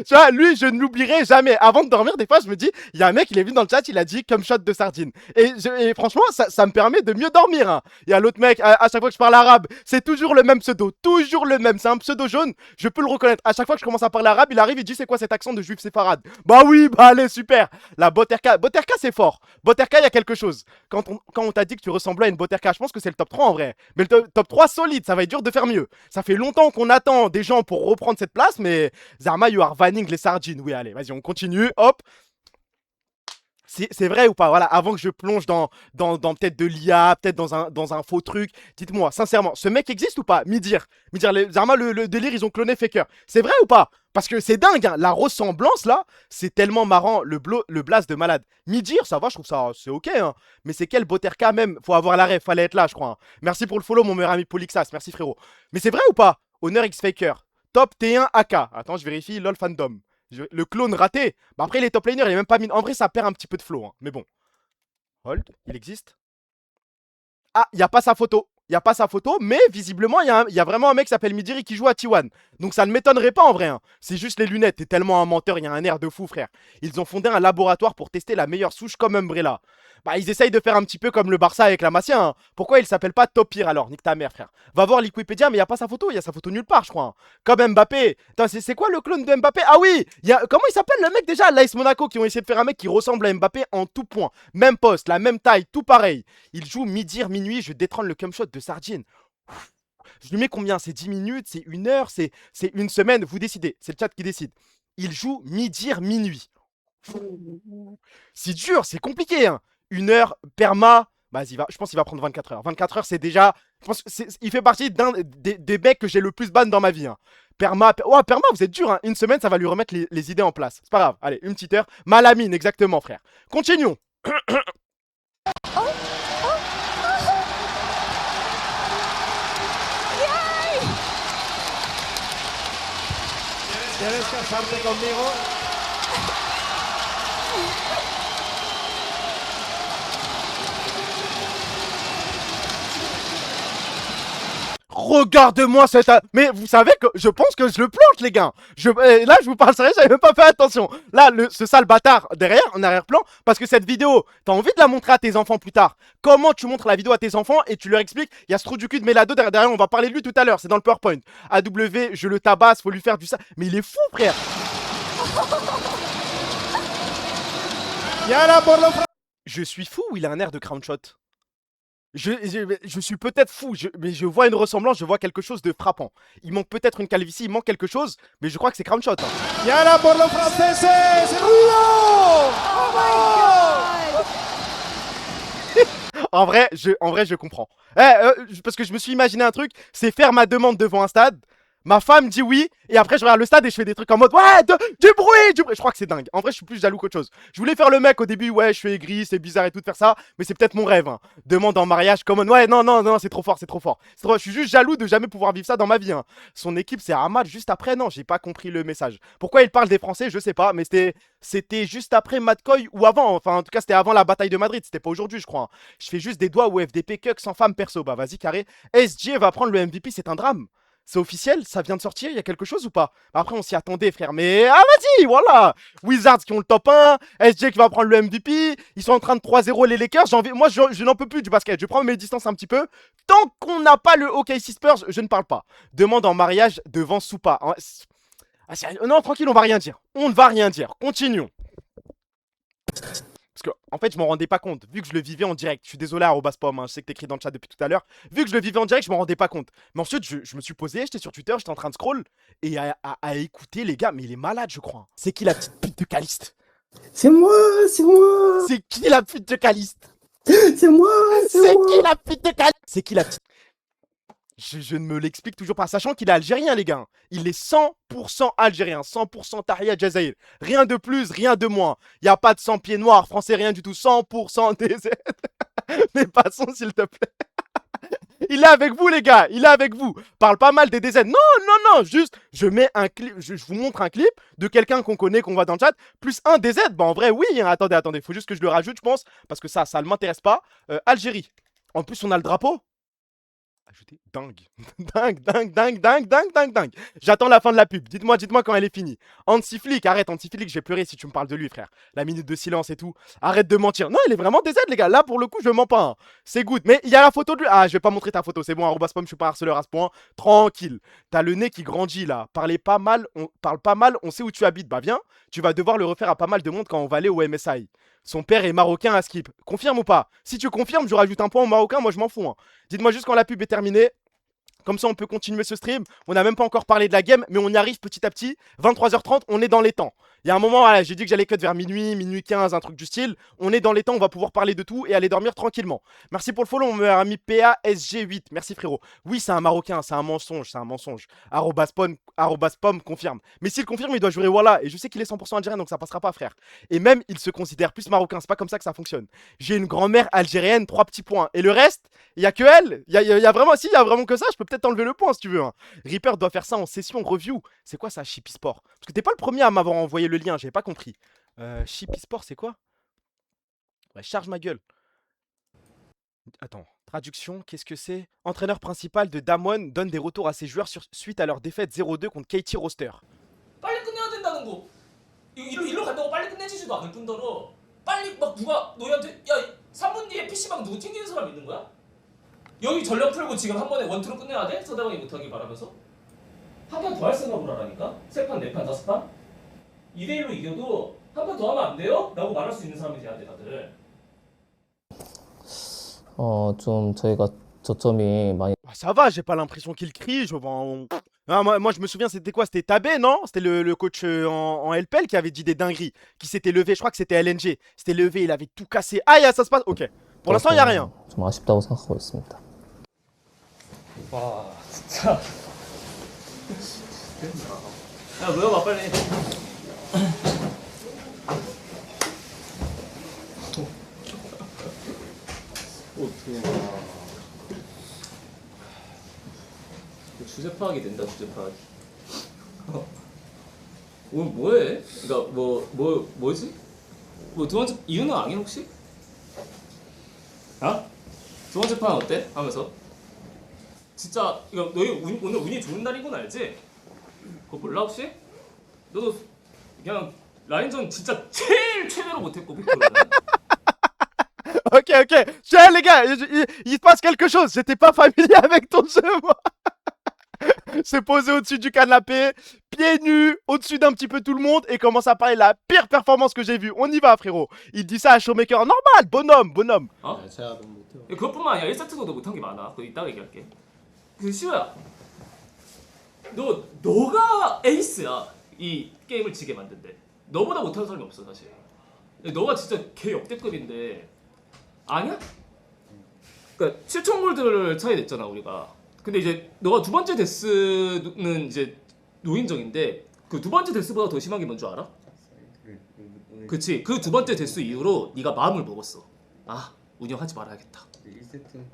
tu vois, lui, je ne l'oublierai jamais. Avant de dormir, des fois, je me dis, il y a un mec, il est venu dans le chat, il a dit cum shot de sardine. Et franchement, ça me permet de mieux dormir. Hein. Il y a l'autre mec, à chaque fois que je parle arabe, c'est toujours le même pseudo. Toujours le même. C'est un pseudo jaune, je peux le reconnaître. À chaque fois que je commence à parler arabe, il arrive, il dit, c'est quoi cet accent de juif séfarade? Bah oui, bah allez, super. La Boterka, c'est fort. Boterka, il y a quelque chose. Quand on t'a dit que tu ressemblais à une Boterka, je pense que c'est le top 3 en vrai. Mais le top 3 solide, ça va être dur de faire mieux. Ça fait longtemps qu'on attend des gens pour reprendre cette place, mais Zarma, you are vanning les sardines. Oui, allez, vas-y, on continue. Hop. C'est vrai ou pas? Voilà, avant que je plonge dans peut-être de l'IA, peut-être dans un faux truc, dites-moi, sincèrement, ce mec existe ou pas? Midir, Zarma, le délire, ils ont cloné Faker. C'est vrai ou pas? Parce que c'est dingue, hein, la ressemblance là, c'est tellement marrant, le blast de malade. Midir, ça va, je trouve ça, c'est ok, hein. Mais c'est quel Boterka même? Faut avoir la ref, fallait être là, je crois, hein. Merci pour le follow, mon meilleur ami Polixas, merci frérot. Mais c'est vrai ou pas? Honor X Faker, top T1 AK. Attends, je vérifie, LOL Fandom. Le clone raté. Bah après, les top laners, il est même pas mis. En vrai, ça perd un petit peu de flow, hein. Mais bon. Hold, il existe. Ah, il n'y a pas sa photo. Il n'y a pas sa photo, mais visiblement, il y a vraiment un mec qui s'appelle Midiri qui joue à T1. Donc ça ne m'étonnerait pas en vrai, hein. C'est juste les lunettes. T'es tellement un menteur, il y a un air de fou, frère. Ils ont fondé un laboratoire pour tester la meilleure souche comme Umbrella. Bah, ils essayent de faire un petit peu comme le Barça avec la Masia, hein. Pourquoi il s'appelle pas Topir alors? Nique ta mère, frère. Va voir Liquipédia, mais il n'y a pas sa photo. Il y a sa photo nulle part, je crois, hein. Comme Mbappé. Attends, c'est quoi le clone de Mbappé? Ah oui, comment il s'appelle le mec déjà? L'AS Monaco qui ont essayé de faire un mec qui ressemble à Mbappé en tout point. Même poste, la même taille, tout pareil. Il joue Midir minuit, je détrône le cum shot de Sardine. Je lui mets combien? C'est 10 minutes, c'est 1 heure, c'est une semaine, vous décidez. C'est le chat qui décide. Il joue Midir minuit. C'est dur, c'est compliqué, hein. 1 heure, perma, vas-y, je pense qu'il va prendre 24 heures. 24 heures, c'est déjà. Je pense il fait partie des mecs que j'ai le plus ban dans ma vie, hein. Perma, vous êtes dur, hein. 1 semaine, ça va lui remettre les idées en place. C'est pas grave, allez, une petite heure. Malamine, exactement, frère. Continuons. ¿Quieres casarte conmigo? Regarde-moi cette... Mais vous savez que je pense que je le planche, les gars. Là, je vous parle sérieux, j'avais même pas fait attention. Là, ce sale bâtard derrière, en arrière-plan, parce que cette vidéo, t'as envie de la montrer à tes enfants plus tard. Comment tu montres la vidéo à tes enfants et tu leur expliques, il y a ce trou du cul de Melado derrière, on va parler de lui tout à l'heure, c'est dans le PowerPoint. AW, je le tabasse, faut lui faire du ça. Mais il est fou, frère. Je suis fou ou il a un air de crown shot? Je suis peut-être fou, mais je vois une ressemblance, je vois quelque chose de frappant. Il manque peut-être une calvitie, il manque quelque chose, mais je crois que c'est crown shot, hein. Y ahora por los franceses, ruido! En vrai, je comprends. Parce que je me suis imaginé un truc, c'est faire ma demande devant un stade. Ma femme dit oui, et après je regarde le stade et je fais des trucs en mode ouais, du bruit. Je crois que c'est dingue. En vrai, je suis plus jaloux qu'autre chose. Je voulais faire le mec au début, ouais, je suis aigri, c'est bizarre et tout de faire ça, mais c'est peut-être mon rêve, hein. Demande en mariage, comme ouais, non, c'est trop fort, c'est trop fort. Je suis juste jaloux de jamais pouvoir vivre ça dans ma vie, hein. Son équipe, c'est Ahmad juste après, non, j'ai pas compris le message. Pourquoi il parle des Français, je sais pas, mais c'était juste après Madcoy ou avant. Enfin, en tout cas, c'était avant la bataille de Madrid, c'était pas aujourd'hui, je crois, hein. Je fais juste des doigts au FDP Cuck sans femme perso. Bah vas-y, carré. SG va prendre le MVP, c'est un drame. C'est officiel? Ça vient de sortir? Il y a quelque chose ou pas? Après, on s'y attendait, frère. Mais, ah, vas-y, voilà. Wizards qui ont le top 1. SJ qui va prendre le MVP. Ils sont en train de 3-0 les Lakers. Moi, je n'en peux plus du basket. Je prends mes distances un petit peu. Tant qu'on n'a pas le OKC Spurs, je ne parle pas. Demande en mariage devant Soupa. Non, tranquille, on va rien dire. On ne va rien dire. Continuons. Parce que, en fait, je m'en rendais pas compte. Vu que je le vivais en direct. Je suis désolé, @pom, hein, je sais que t'écris dans le chat depuis tout à l'heure. Vu que je le vivais en direct, je m'en rendais pas compte. Mais ensuite, je me suis posé, j'étais sur Twitter, j'étais en train de scroll. Et à écouter, les gars, mais il est malade, je crois. C'est qui la petite pute de Caliste? C'est moi, c'est moi. C'est qui la pute de Caliste? C'est moi, c'est qui la pute de Caliste? C'est qui la petite... Je ne me l'explique toujours pas, sachant qu'il est algérien, les gars. Il est 100% algérien, 100% Tahia Jazair. Rien de plus, rien de moins. Il n'y a pas de 100 pieds noirs, français, rien du tout. 100% DZ. Mais passons, s'il te plaît. Il est avec vous, les gars. Il est avec vous. Parle pas mal des DZ. Non. Juste, je mets un clip. Je vous montre un clip de quelqu'un qu'on connaît, qu'on voit dans le chat. Plus un DZ. Bah, en vrai, oui. Hein. Attendez. Faut juste que je le rajoute, je pense. Parce que ça ne m'intéresse pas. Algérie. En plus, on a le drapeau. Ajouter. Dingue. J'attends la fin de la pub. Dites-moi quand elle est finie. Anti-flic, arrête, Anti-flic, je vais pleurer si tu me parles de lui, frère. La minute de silence et tout. Arrête de mentir. Non, il est vraiment DZ, les gars. Là, pour le coup, je mens pas, hein. C'est good. Mais il y a la photo de lui. Ah, je vais pas montrer ta photo. C'est bon, @pom, je suis pas harceleur à ce point. Tranquille. T'as le nez qui grandit, là. Parle pas mal, on sait où tu habites. Bah, viens. Tu vas devoir le refaire à pas mal de monde quand on va aller au MSI. Son père est marocain à skip. Confirme ou pas? Si tu confirmes, je rajoute un point au marocain, moi je m'en fous, hein. Dites-moi juste quand la pub est terminée. Comme ça, on peut continuer ce stream. On n'a même pas encore parlé de la game, mais on y arrive petit à petit. 23h30, on est dans les temps. Il y a un moment, voilà, j'ai dit que j'allais cut vers minuit, minuit 15, un truc du style. On est dans les temps, on va pouvoir parler de tout et aller dormir tranquillement. Merci pour le follow, mon meilleur ami PASG8. Merci frérot. Oui, c'est un Marocain, c'est un mensonge, c'est un mensonge. @pom confirme. Mais s'il confirme, il doit jurer voilà. Et je sais qu'il est 100% algérien, donc ça passera pas, frère. Et même, il se considère plus marocain. C'est pas comme ça que ça fonctionne. J'ai une grand-mère algérienne, 3 petits points. Et le reste, il y a que elle. Il y a vraiment, si, il y a vraiment que ça. Je peux peut-être enlever le point si tu veux. Hein. Reaper doit faire ça en session review. C'est quoi ça, Chippy Sport? Parce que t'es pas le premier à m'avoir envoyé le lien, j'avais pas compris. Chippy Sport, c'est quoi? Ouais, charge ma gueule. Attends, traduction, qu'est-ce que c'est? Entraîneur principal de Damwon donne des retours à ses joueurs suite à leur défaite 0-2 contre KT Roster. 빨리 끝내야 된다는 거. 일로 간다고 빨리 끝내지지도 않을 뿐더러 빨리 막 누가 너희한테 야 3분 뒤에 PC방 누구 튕기는 사람 있는 거야? 여기 전력 풀고 지금 한 번에 원투로 끝내야 돼? 서다방이 못하길 바라면서? 한 판 더 할 생각을 하라니까? 3판, 4판, 5판? 2대1로 이겨도 한 판 더 하면 안 돼요? 라고 말할 수 있는 사람이 돼야 돼 다들. 좀 저희가 저점이 많이 Ah, ça va, j'ai pas l'impression qu'il crie. Ah, moi, je me souviens, c'était quoi? C'était Tabé, non? C'était le coach en LPL qui avait dit des dingueries. Qui s'était levé, je crois que c'était LNG. C'était levé, il avait tout cassé. Ah, ça se passe. Ok. Pour l'instant, il n'y a rien. 좀 아쉽다고 생각하고 있습니다. 와 진짜. 야 모여봐 빨리. 어떻게 주제 파악이 된다 주제 파악이. 오늘 뭐해? 그러니까 뭐지? 뭐 두 번째 이유는 아닌 혹시? 아? 두 번째 판 어때? 하면서 진짜 이거 너희 오늘 운이 좋은 날인 건 알지? 그거 몰라 혹시? 너도 그냥 라인전 진짜 제일 최대로 못했고 빅토르는. Ok, ok. Tiens, les gars, il se passe quelque chose. J'étais pas familier avec ton jeu, moi. Se poser au-dessus du canapé, pieds nus, au-dessus d'un petit peu tout le monde et commence à parler de la pire performance que j'ai vue. On y va, frérot. Il dit ça à Showmaker. Normal, bonhomme. 어? 그것뿐만 아니라 1세트도 너 못한 게 많아. 그거 이따가 얘기할게. 그 시우야, 너가 에이스야. 이 게임을 지게 만든데. 너보다 못하는 사람이 없어 사실. 너가 진짜 개 역대급인데 아니야? 그러니까 7천 골드를 차이 냈잖아 우리가. 근데 이제 너가 두 번째 데스는 이제 노인정인데 그 두 번째 데스보다 더 심한 게 뭔 줄 알아? 그치. 그 두 번째 데스 이후로 네가 마음을 먹었어. 아 운영하지 말아야겠다. 1세트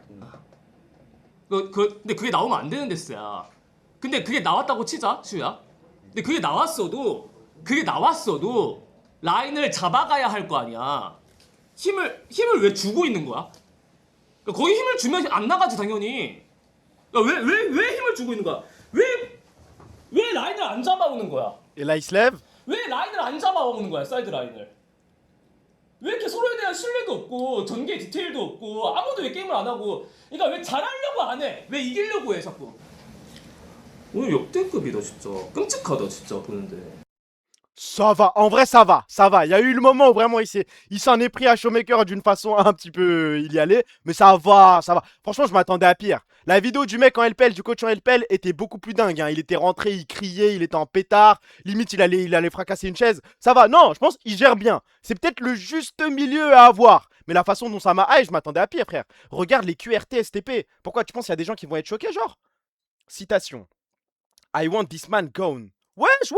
근데 그게 나오면 안 되는 데스야. 근데 그게 나왔다고 치자 슈야. 근데 그게 나왔어도 라인을 잡아가야 할 거 아니야. 힘을 왜 주고 있는 거야? 그러니까 거기 힘을 주면 안 나가지 당연히. 그러니까 왜 힘을 주고 있는 거야? 왜 라인을 안 잡아오는 거야? Et là, il se lève. 왜 라인을 안 잡아오는 거야 사이드 라인을? 왜 이렇게 서로에 대한 신뢰도 없고 전개 디테일도 없고 아무도 왜 게임을 안 하고? 그러니까 왜 잘하려고 안 해? 왜 이기려고 해 자꾸? 오늘 역대급이다 진짜. 끔찍하다 진짜 보는데. Ça va, en vrai ça va. Il y a eu le moment où vraiment il s'en est pris à Showmaker d'une façon un petit peu il y allait, mais ça va. Franchement, je m'attendais à pire. La vidéo du mec en LPL, du coach en LPL était beaucoup plus dingue. Hein. Il était rentré, il criait, il était en pétard, limite il allait fracasser une chaise. Ça va, non, je pense qu'il gère bien. C'est peut-être le juste milieu à avoir. Mais la façon dont ça m'a je m'attendais à pire, frère. Regarde les QRT STP. Pourquoi tu penses qu'il y a des gens qui vont être choqués, genre? Citation. I want this man gone. Wesh,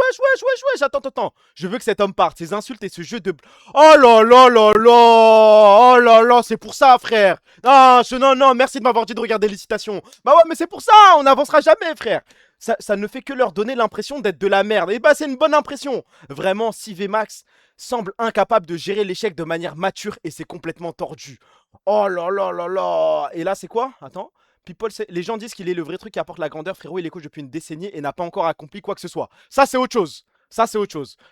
attends. Je veux que cet homme parte. Ces insultes et ce jeu de... Oh là là, c'est pour ça, frère. Non, merci de m'avoir dit de regarder les citations. Bah ouais, mais c'est pour ça, on n'avancera jamais, frère. Ça ne fait que leur donner l'impression d'être de la merde. Et bah, c'est une bonne impression. Vraiment, Max semble incapable de gérer l'échec de manière mature et c'est complètement tordu. Oh là là. Et là, c'est quoi? Attends. Les gens disent qu'il est le vrai truc qui apporte la grandeur. Frérot, il est coach depuis une décennie et n'a pas encore accompli quoi que ce soit. Ça, c'est autre chose.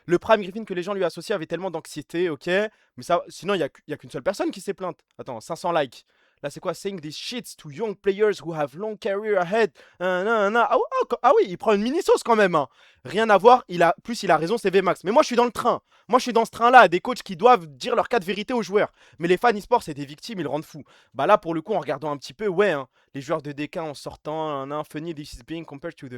Le Prime Griffin que les gens lui associent avait tellement d'anxiété, ok. Mais ça, sinon, il n'y a qu'une seule personne qui s'est plainte. Attends, 500 likes. Là, c'est quoi? Saying these shits to young players who have long career ahead. Ah oui, il prend une mini-sauce quand même. Hein. Rien à voir. Il a raison, c'est VMAX. Mais moi, je suis dans le train. Moi, je suis dans ce train-là. Des coachs qui doivent dire leur cas de vérité aux joueurs. Mais les fans e-sport, c'est des victimes. Ils le rendent fou. Bah là, pour le coup, en regardant un petit peu, ouais. Hein, les joueurs de DK en sortant, funny, this is being compared to the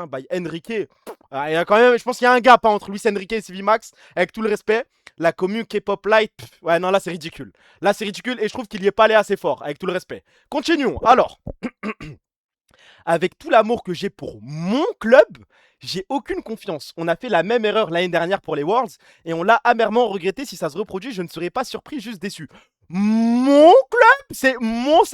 by Enrique. Il y a quand même, je pense qu'il y a un gap hein, entre Luis Enrique et VMAX. Avec tout le respect. La commu K-pop light. Ouais, non, là, c'est ridicule. Là, c'est ridicule et je trouve qu'il n'y est pas allé assez fort. Avec tout le respect. Continuons. Alors. Avec tout l'amour que j'ai pour mon club, j'ai aucune confiance. On a fait la même erreur l'année dernière pour les Worlds et on l'a amèrement regretté. Si ça se reproduit, je ne serais pas surpris, juste déçu. Mon club, c'est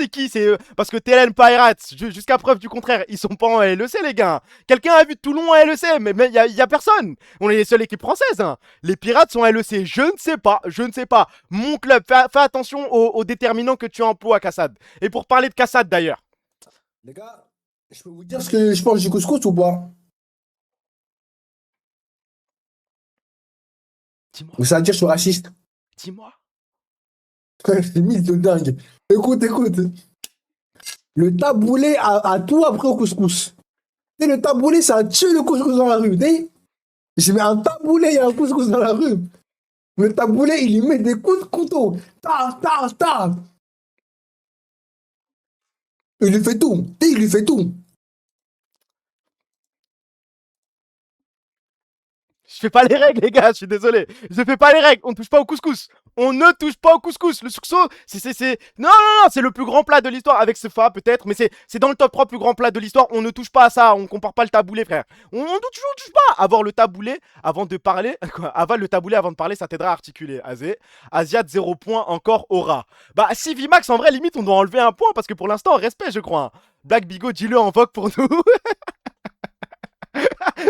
qui? C'est parce que TLN Pirates, jusqu'à preuve du contraire, ils sont pas en LEC les gars. Quelqu'un a vu Toulon en LEC? Mais y a personne. On est les seules équipes françaises. Hein. Les Pirates sont en LEC. Je ne sais pas. Mon club, fais attention aux déterminants que tu emploies, Kassad. Et pour parler de Kassad d'ailleurs. Les gars, je peux vous dire ce que je pense du couscous ou pas? Dis-moi. Ou ça veut dire que je suis raciste? Dis-moi. C'est mythe de dingue. Écoute. Le taboulé a tout appris au couscous. Et le taboulé, ça a tué le couscous dans la rue. J'ai mis un taboulé, il y a un couscous dans la rue. Le taboulé, il lui met des coups de couteau. Ta. Il lui fait tout. Je fais pas les règles, les gars, je suis désolé. Je fais pas les règles, on touche pas au couscous. On ne touche pas au couscous. Le succeau, c'est... Non, c'est le plus grand plat de l'histoire. Avec ce fa, peut-être, mais c'est dans le top 3 plus grand plat de l'histoire. On ne touche pas à ça, on compare pas le taboulé, frère. On touche pas. Avoir le taboulé avant de parler... Quoi, avale le taboulé avant de parler, ça t'aidera à articuler. Azé. Asiat, 0 point, encore aura. Bah, si VMAX, en vrai, limite, on doit enlever un point, parce que pour l'instant, respect, je crois. Hein. Black Bigo, dis-le en vogue pour nous.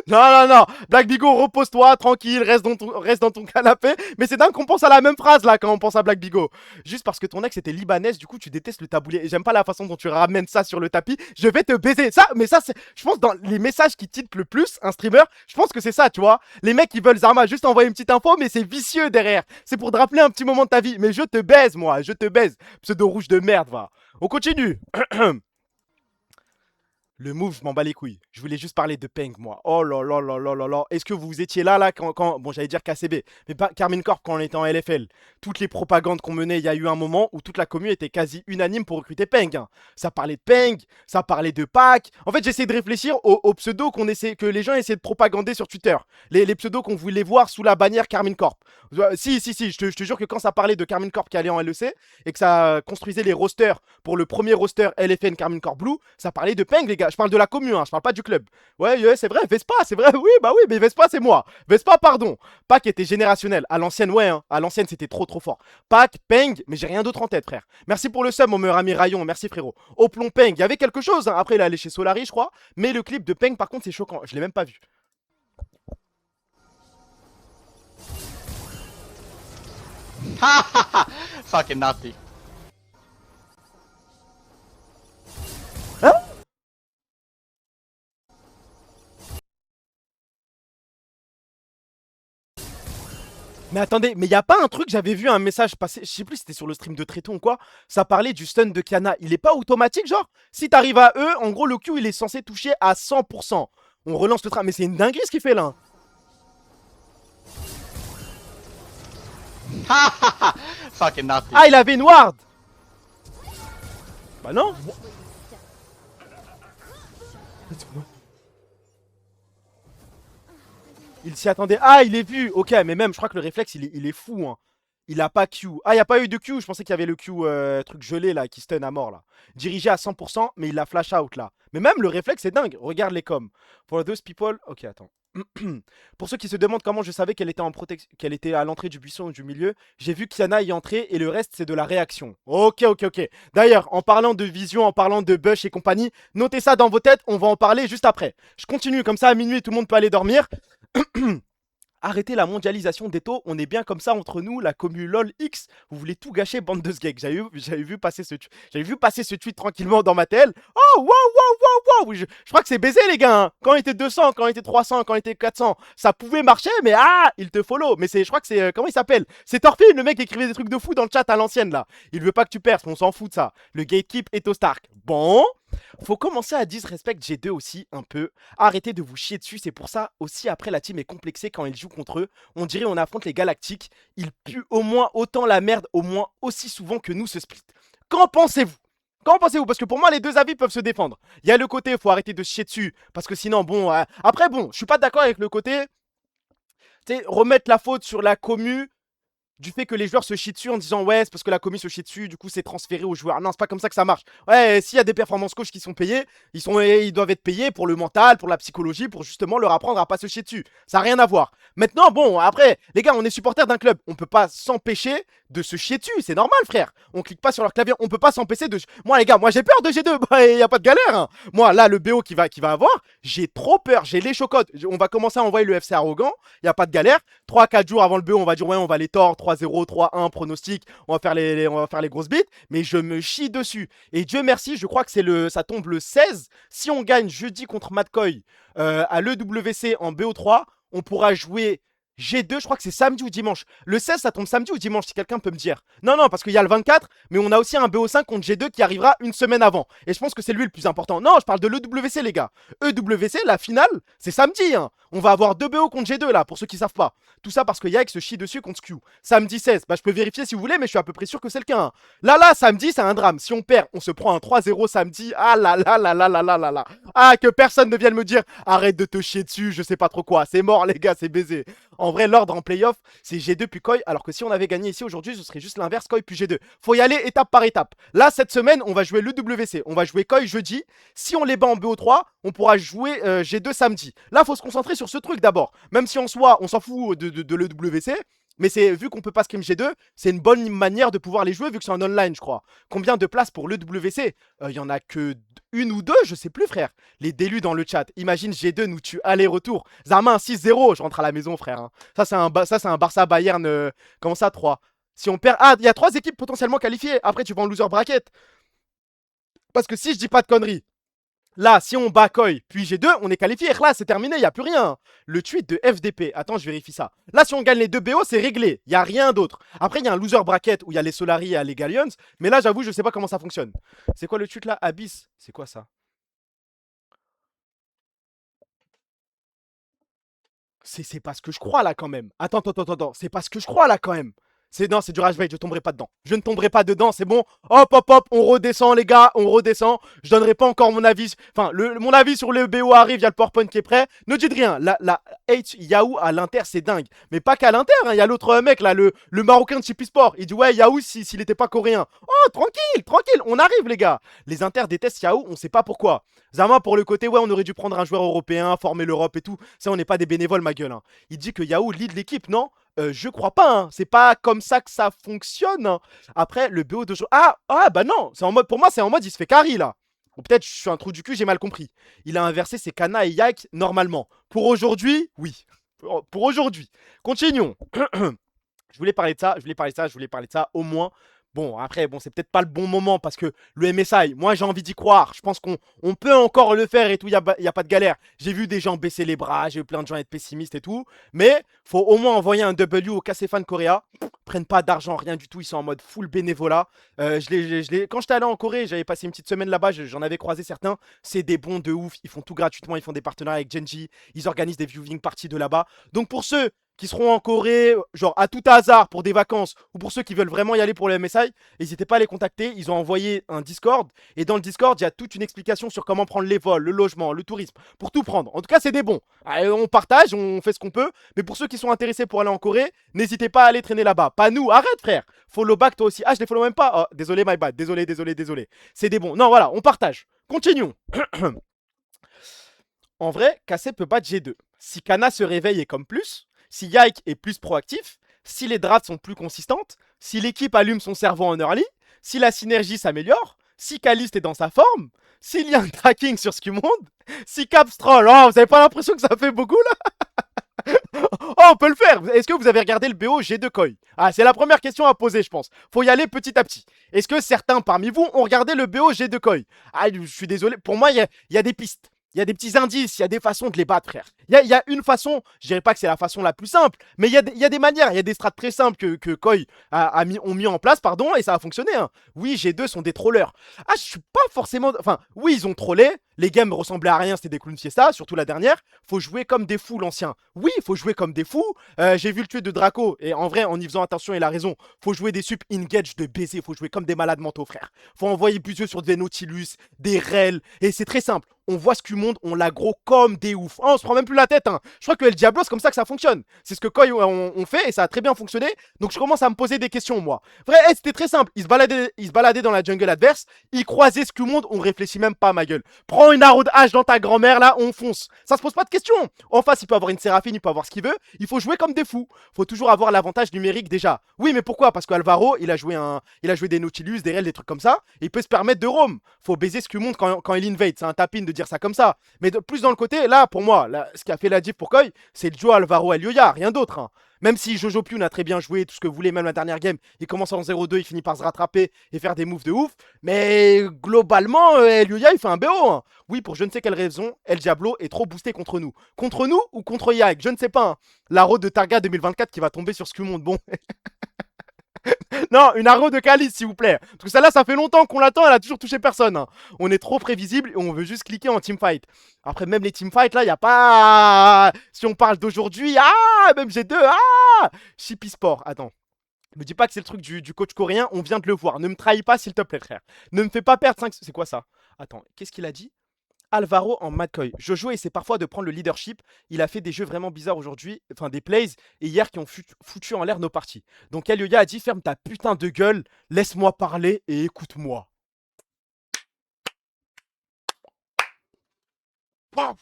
Non. Black Bigo, repose-toi, tranquille, reste dans ton canapé. Mais c'est dingue qu'on pense à la même phrase là quand on pense à Black Bigo. Juste parce que ton ex était libanaise, du coup tu détestes le taboulé. Et j'aime pas la façon dont tu ramènes ça sur le tapis. Je vais te baiser. Ça, c'est. Je pense dans les messages qui titrent le plus un streamer, je pense que c'est ça, tu vois. Les mecs qui veulent Zarma juste envoyer une petite info, mais c'est vicieux derrière. C'est pour te rappeler un petit moment de ta vie. Mais je te baise, moi, je te baise. Pseudo rouge de merde, va. On continue. Le move, je m'en bats les couilles. Je voulais juste parler de Peng, moi. Oh là là là là là là. Est-ce que vous étiez là quand... Bon, j'allais dire KCB, mais pas Carmine Corp quand on était en LFL. Toutes les propagandes qu'on menait, il y a eu un moment où toute la commune était quasi unanime pour recruter Peng. Hein. Ça parlait de Peng, ça parlait de Pac. En fait, j'essaie de réfléchir aux pseudos que les gens essaient de propagander sur Twitter. Les pseudos qu'on voulait voir sous la bannière Carmine Corp. Si, je te jure que quand ça parlait de Carmine Corp qui allait en LEC et que ça construisait les rosters pour le premier roster LFN Carmine Corp Blue, ça parlait de Peng, les gars. Je parle de la commune, hein, je parle pas du club. Ouais, c'est vrai, Vespa, c'est vrai, oui, mais Vespa, c'est moi. Vespa, pardon. Pac était générationnel. À l'ancienne, ouais, hein. À l'ancienne, c'était trop fort. Pac, Peng, mais j'ai rien d'autre en tête, frère. Merci pour le sub, mon meilleur ami Rayon, merci frérot. Au plomb Peng, il y avait quelque chose, hein. Après, il est allé chez Solari, je crois. Mais le clip de Peng, par contre, c'est choquant. Je l'ai même pas vu. Fucking naughty. Hein? Mais attendez, mais y a pas un truc, j'avais vu un message passer, je sais plus si c'était sur le stream de Tréton ou quoi, ça parlait du stun de Kiana. Il est pas automatique, genre? Si t'arrives à eux, en gros, le Q, il est censé toucher à 100%. On relance le train, mais c'est une dinguerie ce qu'il fait là. Fucking naughty. Ah, il avait une ward. Bah non. Il s'y attendait. Ah, il est vu. Ok, mais même, je crois que le réflexe, il est fou. Hein. Il a pas Q. Ah, il n'y a pas eu de Q. Je pensais qu'il y avait le Q truc gelé là, qui stun à mort là. Dirigé à 100%, mais il a flash out là. Mais même le réflexe, c'est dingue. Regarde les coms. For those people. Ok, attends. Pour ceux qui se demandent comment je savais qu'elle était qu'elle était à l'entrée du buisson ou du milieu, j'ai vu Kiana y entrer et le reste c'est de la réaction. Ok. D'ailleurs, en parlant de vision, en parlant de Bush et compagnie, notez ça dans vos têtes, on va en parler juste après. Je continue comme ça à minuit, tout le monde peut aller dormir. Arrêtez la mondialisation des taux, on est bien comme ça entre nous, la commu LOL X. Vous voulez tout gâcher, bande de sgeeks. J'avais vu passer ce tweet tranquillement dans ma telle. Oh, wow, wow, wow, wow. Je crois que c'est baisé, les gars. Hein. Quand il était 200, quand il était 300, quand il était 400, ça pouvait marcher, mais il te follow. Mais je crois que c'est, comment il s'appelle? C'est Torfil, le mec qui écrivait des trucs de fou dans le chat à l'ancienne, là. Il veut pas que tu perds, on s'en fout de ça. Le gatekeep est au Stark. Bon. Faut commencer à disrespect G2 aussi un peu. Arrêtez de vous chier dessus, c'est pour ça aussi après la team est complexée quand ils jouent contre eux. On dirait on affronte les Galactiques. Ils puent au moins autant la merde, au moins aussi souvent que nous ce split. Qu'en pensez-vous? Qu'en pensez-vous? Parce que pour moi les deux avis peuvent se défendre. Il y a le côté faut arrêter de se chier dessus parce que sinon bon... Après bon, je suis pas d'accord avec le côté... Tu sais, remettre la faute sur la commu... Du fait que les joueurs se chient dessus en disant ouais c'est parce que la commu se chie dessus, du coup c'est transféré aux joueurs. Non, c'est pas comme ça que ça marche. Ouais, s'il y a des performance coach qui sont payés, ils doivent être payés pour le mental, pour la psychologie, pour justement leur apprendre à pas se chier dessus. Ça n'a rien à voir. Maintenant, bon, après, les gars, on est supporters d'un club. On peut pas s'empêcher de se chier dessus. C'est normal, frère. On clique pas sur leur clavier. On peut pas s'empêcher de... Moi, les gars, moi j'ai peur de G2. Bah, y a pas de galère. Hein. Moi, là, le BO qui va avoir, j'ai trop peur. J'ai les chocottes. On va commencer à envoyer le FC arrogant. Y a pas de galère. 3-4 jours avant le BO, on va dire ouais, on va les tordre. 3-0, 3-1, pronostic, on va faire les grosses bites, mais je me chie dessus. Et Dieu merci, je crois que ça tombe le 16. Si on gagne jeudi contre Madcoy à l'EWC en BO3, on pourra jouer G2, je crois que c'est samedi ou dimanche. Le 16, ça tombe samedi ou dimanche, si quelqu'un peut me dire. Non, parce qu'il y a le 24, mais on a aussi un BO5 contre G2 qui arrivera une semaine avant. Et je pense que c'est lui le plus important. Non, je parle de l'EWC, les gars. EWC, la finale, c'est samedi. Hein. On va avoir 2 BO contre G2, là, pour ceux qui savent pas. Tout ça parce que Yike se chie dessus contre Skew. Samedi 16, bah je peux vérifier si vous voulez, mais je suis à peu près sûr que c'est le cas. Hein. Là, samedi, c'est un drame. Si on perd, on se prend un 3-0 samedi. Ah là là là là là là là là. Ah, que personne ne vienne me dire, arrête de te chier dessus, je sais pas trop quoi. C'est mort, les gars, c'est baisé. En vrai, l'ordre en playoff, c'est G2 puis Koi, alors que si on avait gagné ici aujourd'hui, ce serait juste l'inverse, Koi puis G2. Faut y aller étape par étape. Là, cette semaine, on va jouer l'EWC. On va jouer Koi jeudi. Si on les bat en BO3, on pourra jouer G2 samedi. Là, faut se concentrer sur ce truc d'abord. Même si en soi, on s'en fout de l'EWC. Mais vu qu'on peut pas scrim G2, c'est une bonne manière de pouvoir les jouer vu que c'est en online, je crois. Combien de places pour l'EWC? Il y en a que une ou deux, je sais plus, frère. Les délus dans le chat. Imagine G2 nous tue aller-retour. Zarma 6-0, je rentre à la maison, frère. Hein. Ça, c'est un Barça Bayern. Comment ça, 3? Si on perd... il y a 3 équipes potentiellement qualifiées. Après, tu vas en loser bracket. Parce que si je dis pas de conneries, là, si on bat Koi, puis G2, on est qualifié. Là, c'est terminé, il n'y a plus rien. Le tweet de FDP. Attends, je vérifie ça. Là, si on gagne les 2 BO, c'est réglé. Il n'y a rien d'autre. Après, il y a un loser bracket où il y a les Solari et les Galleons. Mais là, j'avoue, je sais pas comment ça fonctionne. C'est quoi le tweet là? Abyss. C'est quoi ça? C'est pas ce que je crois là quand même. Attends. C'est pas ce que je crois là quand même. Non, c'est du rage bait, je tomberai pas dedans. Je ne tomberai pas dedans, c'est bon. Hop, on redescend les gars, on redescend. Je donnerai pas encore mon avis. Enfin, mon avis sur le BO arrive, il y a le PowerPoint qui est prêt. Ne dites rien, la H Yahoo à l'Inter, c'est dingue. Mais pas qu'à l'Inter, il y a l'autre mec là, le Marocain de Chippy Sport. Il dit ouais, Yahoo s'il était pas coréen. Oh, tranquille, on arrive les gars. Les Inter détestent Yahoo, on sait pas pourquoi. Zama pour le côté, ouais, on aurait dû prendre un joueur européen, former l'Europe et tout. Ça, on n'est pas des bénévoles, ma gueule. Hein. Il dit que Yahoo lead l'équipe, non? Je crois pas, hein. C'est pas comme ça que ça fonctionne. Hein. Après, le BO de jeu. Bah non, c'est en mode, pour moi, c'est en mode il se fait carry là. Ou peut-être je suis un trou du cul, j'ai mal compris. Il a inversé ses Kana et Yak normalement. Pour aujourd'hui, oui. Pour aujourd'hui. Continuons. Je voulais parler de ça, au moins. Bon, après, c'est peut-être pas le bon moment parce que le MSI, moi j'ai envie d'y croire. Je pense qu'on peut encore le faire et tout, il n'y a pas de galère. J'ai vu des gens baisser les bras, j'ai vu plein de gens être pessimistes et tout. Mais faut au moins envoyer un W au KCFan Korea. Prennent pas d'argent, rien du tout, ils sont en mode full bénévolat. Quand j'étais allé en Corée, j'avais passé une petite semaine là-bas, j'en avais croisé certains. C'est des bons de ouf, ils font tout gratuitement, ils font des partenariats avec Genji, ils organisent des viewing parties de là-bas. Donc pour ceux qui seront en Corée, genre à tout hasard pour des vacances, ou pour ceux qui veulent vraiment y aller pour le MSI, n'hésitez pas à les contacter. Ils ont envoyé un Discord, et dans le Discord, il y a toute une explication sur comment prendre les vols, le logement, le tourisme, pour tout prendre. En tout cas, c'est des bons. Allez, on partage, on fait ce qu'on peut, mais pour ceux qui sont intéressés pour aller en Corée, n'hésitez pas à aller traîner là-bas. Pas nous, arrête frère. Follow back toi aussi. Ah, je les follow même pas. Oh, désolé, my bad. Désolé. C'est des bons. Non, voilà, on partage. Continuons. En vrai, Cassé peut battre G2. Si Kana se réveille et comme plus, si Yike est plus proactif, si les drafts sont plus consistantes, si l'équipe allume son cerveau en early, si la synergie s'améliore, si Caliste est dans sa forme, s'il y a un tracking sur ce qui monte, si Capstroll, oh, vous avez pas l'impression que ça fait beaucoup là? Oh, on peut le faire. Est-ce que vous avez regardé le BO G2 Koi? Ah, c'est la première question à poser, je pense. Faut y aller petit à petit. Est-ce que certains parmi vous ont regardé le BO G2 Koi? Ah, je suis désolé. Pour moi, il y a des pistes. Il y a des petits indices, il y a des façons de les battre, frère. Il y a une façon, je dirais pas que c'est la façon la plus simple, mais il y a des manières, il y a des strates très simples que Koi ont mis en place, pardon, et ça a fonctionné. Hein. Oui, G2 sont des trollers. Ah, je suis pas forcément... Enfin, oui, ils ont trollé, les games ressemblaient à rien, c'était des clowns fiesta, surtout la dernière. Faut jouer comme des fous, l'ancien. Oui, faut jouer comme des fous. J'ai vu le tuer de Draco, et en vrai, en y faisant attention, il a raison. Faut jouer des sup engage de baiser, faut jouer comme des malades mentaux, frère. Faut envoyer Buzieux sur des Nautilus, des Rel, et c'est très simple. On voit ce que monde, on l'aggro comme des oufs. Oh, on se prend même plus la tête. Hein. Je crois que El Diablo, c'est comme ça que ça fonctionne. C'est ce que Koi on fait et ça a très bien fonctionné. Donc je commence à me poser des questions, moi. Vrai, c'était très simple. Il se baladait dans la jungle adverse. Il croisait ce que monde, on réfléchit même pas, ma gueule. Prends une arrow de hache dans ta grand-mère, là, on fonce. Ça se pose pas de questions. En face, il peut avoir une Séraphine, il peut avoir ce qu'il veut. Il faut jouer comme des fous. Faut toujours avoir l'avantage numérique déjà. Oui, mais pourquoi? Parce qu'Alvaro, il a joué des Nautilus, des Rel, des trucs comme ça. Et il peut se permettre de roam. Faut baiser ce que monde quand il invade. C'est un tapin de dire ça comme ça. Mais plus dans le côté, là, pour moi, là, ce qui a fait la diff pour Koi, c'est le duo Alvaro Elioya, rien d'autre. Hein. Même si Jojo Pion a très bien joué, tout ce que vous voulez, même la dernière game, il commence en 0-2, il finit par se rattraper et faire des moves de ouf. Mais globalement, Elioya, il fait un BO. Hein. Oui, pour je ne sais quelle raison, El Diablo est trop boosté contre nous. Contre nous ou contre Yag? Je ne sais pas. Hein. La road de Targa 2024 qui va tomber sur Scumonde. Bon. Non, une arrow de Calice, s'il vous plaît. Parce que celle-là, ça fait longtemps qu'on l'attend, elle a toujours touché personne. Hein. On est trop prévisible et on veut juste cliquer en teamfight. Après, même les teamfights, là, il n'y a pas... Si on parle d'aujourd'hui, même G2, Chippy Sport, attends. Me dis pas que c'est le truc du coach coréen, on vient de le voir. Ne me trahis pas, s'il te plaît, frère. Ne me fais pas perdre 5... C'est quoi ça? Attends, qu'est-ce qu'il a dit? Alvaro en Mad Koi. Jojo essaie parfois de prendre le leadership. Il a fait des jeux vraiment bizarres aujourd'hui, enfin des plays, et hier qui ont foutu en l'air nos parties. Donc Elioya a dit ferme ta putain de gueule, laisse-moi parler et écoute-moi. Waouh.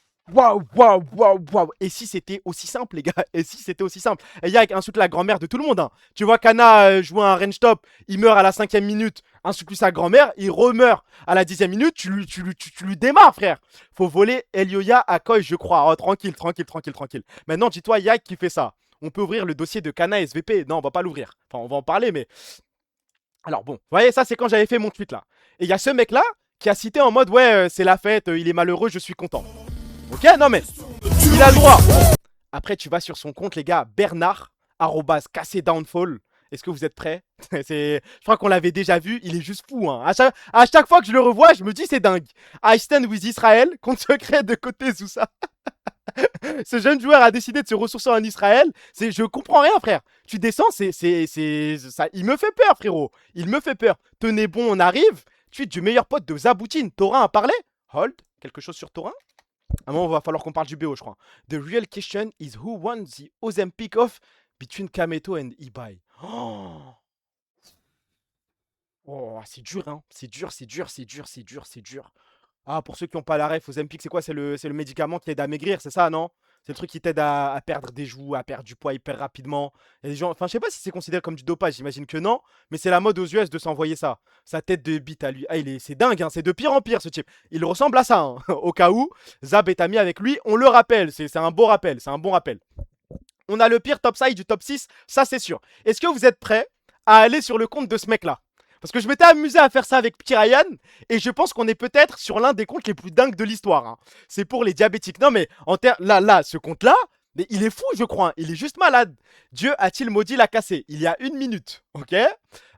Et si c'était aussi simple, les gars? Et si c'était aussi simple? Et Yag insulte la grand-mère de tout le monde. Hein. Tu vois Kana jouer un range top, il meurt à la 5e minute, insulte sa grand-mère, il remeurt à la 10e minute, tu lui démarres, frère. Faut voler Elioya à Koi, je crois. Oh, tranquille. Maintenant, dis-toi, Yag qui fait ça. On peut ouvrir le dossier de Kana SVP. Non, on va pas l'ouvrir. Enfin, on va en parler, mais... Alors bon, vous voyez, ça c'est quand j'avais fait mon tweet là. Et il y a ce mec-là qui a cité en mode, ouais, c'est la fête, il est malheureux, je suis content. Ok, non mais, il a le droit. Après, tu vas sur son compte, les gars, Bernard, @cassédownfall. Est-ce que vous êtes prêts? Je crois qu'on l'avait déjà vu, il est juste fou. Hein. À chaque fois que je le revois, je me dis, c'est dingue. I stand with Israël, compte secret de côté Zoussa. Ce jeune joueur a décidé de se ressourcer en Israël. Je comprends rien, frère. Tu descends, ça, il me fait peur, frérot. Il me fait peur. Tenez bon, on arrive. Tweet du meilleur pote de Zaboutine. Taurin a parlé? Hold. Quelque chose sur Taurin? À un moment, il va falloir qu'on parle du BO, je crois. The real question is who won the Ozempic off between Kameto and Ibai. Oh, c'est dur, hein. C'est dur. Ah, pour ceux qui n'ont pas la ref, Ozempic, c'est quoi? C'est le médicament qui aide à maigrir, c'est ça, non? C'est le truc qui t'aide à perdre des joues, à perdre du poids hyper rapidement. Il y a des gens... Enfin, je sais pas si c'est considéré comme du dopage, j'imagine que non. Mais c'est la mode aux US de s'envoyer ça. Sa tête de bite à lui. Ah, c'est dingue, hein. C'est de pire en pire, ce type. Il ressemble à ça, hein. Au cas où, Zab est ami avec lui, on le rappelle. C'est un beau rappel, c'est un bon rappel. On a le pire top side du top 6, ça c'est sûr. Est-ce que vous êtes prêts à aller sur le compte de ce mec-là? Parce que je m'étais amusé à faire ça avec Petit Ryan, et je pense qu'on est peut-être sur l'un des comptes les plus dingues de l'histoire. Hein. C'est pour les diabétiques. Non mais, là, ce compte-là, mais il est fou, je crois. Hein. Il est juste malade. Dieu a-t-il maudit la cassée? Il y a 1 minute, ok?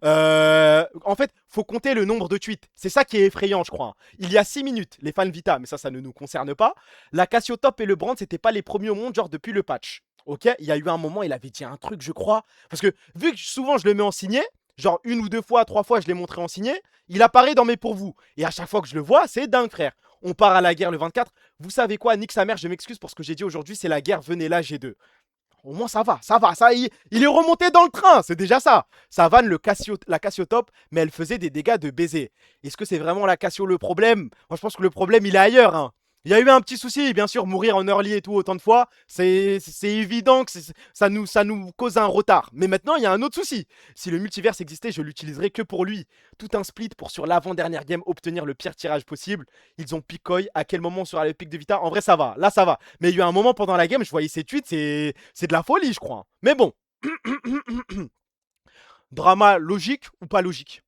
En fait, faut compter le nombre de tweets. C'est ça qui est effrayant, je crois. Hein. Il y a 6 minutes, les fans Vita, mais ça ne nous concerne pas. La Cassio Top et le Brand, c'était pas les premiers au monde, genre depuis le patch. Ok? Il y a eu un moment, il avait dit un truc, je crois. Parce que, vu que souvent je le mets en signé, genre 1 ou 2 fois, 3 fois, je l'ai montré en signé. Il apparaît dans mes pour vous. Et à chaque fois que je le vois, c'est dingue, frère. On part à la guerre le 24. Vous savez quoi? Nique sa mère, je m'excuse pour ce que j'ai dit aujourd'hui. C'est la guerre, venez là, G2. Au moins, ça va. Il est remonté dans le train. C'est déjà ça. Ça vanne la Cassio Top, mais elle faisait des dégâts de baiser. Est-ce que c'est vraiment la Cassio le problème? Moi, je pense que le problème, il est ailleurs. Hein. Il y a eu un petit souci, bien sûr, mourir en early et tout autant de fois, c'est évident que ça nous cause un retard. Mais maintenant, il y a un autre souci. Si le multiverse existait, je l'utiliserais que pour lui. Tout un split pour sur l'avant-dernière game obtenir le pire tirage possible. Ils ont picoy. À quel moment on sera le pic de Vita? En vrai, ça va. Là, ça va. Mais il y a eu un moment pendant la game, je voyais ces tweets, c'est de la folie, je crois. Mais bon. Drama logique ou pas logique?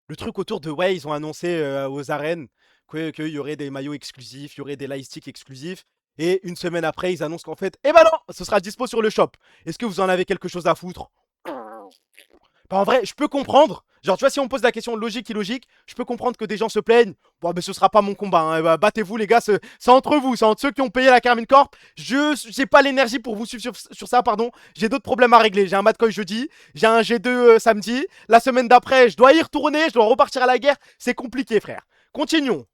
Le truc autour de, ouais, ils ont annoncé aux arènes qu'il y aurait des maillots exclusifs, il y aurait des lightsticks exclusifs. Et une semaine après, ils annoncent qu'en fait, eh ben non, ce sera dispo sur le shop. Est-ce que vous en avez quelque chose à foutre? Bah, en vrai, je peux comprendre. Genre, tu vois, si on pose la question logique, illogique, je peux comprendre que des gens se plaignent. Bon, mais ce sera pas mon combat. Hein. Bah, battez-vous, les gars. C'est entre vous. C'est entre ceux qui ont payé la Carmine Corp. J'ai pas l'énergie pour vous suivre sur ça, pardon. J'ai d'autres problèmes à régler. J'ai un Madcoy jeudi. J'ai un G2 samedi. La semaine d'après, je dois y retourner. Je dois repartir à la guerre. C'est compliqué, frère. Continuons.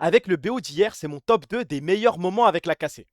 Avec le BO d'hier, c'est mon top 2 des meilleurs moments avec la KC.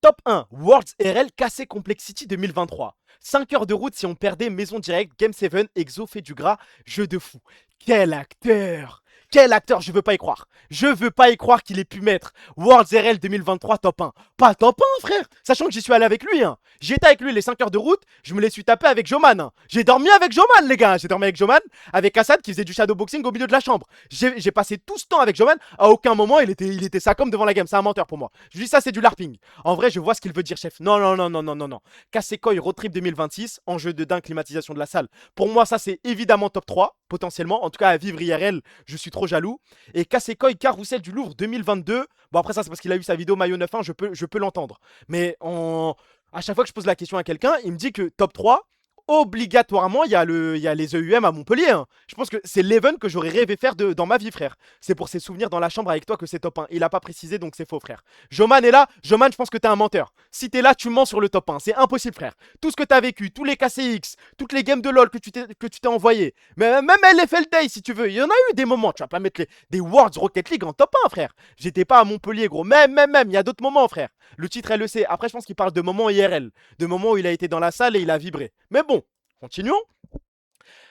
Top 1, Worlds RL KC Complexity 2023. 5 heures de route si on perdait Maison Directe, Game 7, Exo fait du gras, jeu de fou. Quel acteur! Quel acteur, je veux pas y croire. Je veux pas y croire qu'il ait pu mettre Worlds RL 2023 top 1. Pas top 1, frère. Sachant que j'y suis allé avec lui. Hein. J'étais avec lui les 5 heures de route. Je me les suis tapé avec Joman. Hein. J'ai dormi avec Joman, les gars. J'ai dormi avec Joman, avec Assad qui faisait du shadowboxing au milieu de la chambre. J'ai passé tout ce temps avec Joman. À aucun moment, il était ça comme devant la game. C'est un menteur pour moi. Je lui dis ça, c'est du LARPing. En vrai, je vois ce qu'il veut dire, chef. Non, non, non, non, non, non, non. Kassekoi Road Trip 2026. Enjeu de dingue, climatisation de la salle. Pour moi, ça, c'est évidemment top 3, potentiellement. En tout cas, à vivre IRL, je suis trop jaloux. Et Kassekoi Carousel du Louvre 2022. Bon, après, ça, c'est parce qu'il a eu sa vidéo Maillot 9-1, je peux l'entendre. Mais à chaque fois que je pose la question à quelqu'un, il me dit que top 3, obligatoirement, il y a les EUM à Montpellier. Hein. Je pense que c'est l'event que j'aurais rêvé faire dans ma vie, frère. C'est pour ses souvenirs dans la chambre avec toi que c'est top 1. Il a pas précisé, donc c'est faux, frère. Joman est là. Joman, je pense que t'es un menteur. Si t'es là, tu mens sur le top 1. C'est impossible, frère. Tout ce que t'as vécu, tous les KCX, toutes les games de LoL que tu t'es envoyé, mais même LFL Day, si tu veux. Il y en a eu des moments. Tu vas pas mettre des Worlds Rocket League en top 1, frère. J'étais pas à Montpellier, gros. Même. Il y a d'autres moments, frère. Le titre LEC. Après, je pense qu'il parle de moments IRL. De moments où il a été dans la salle et il a vibré. Mais bon. Continuons.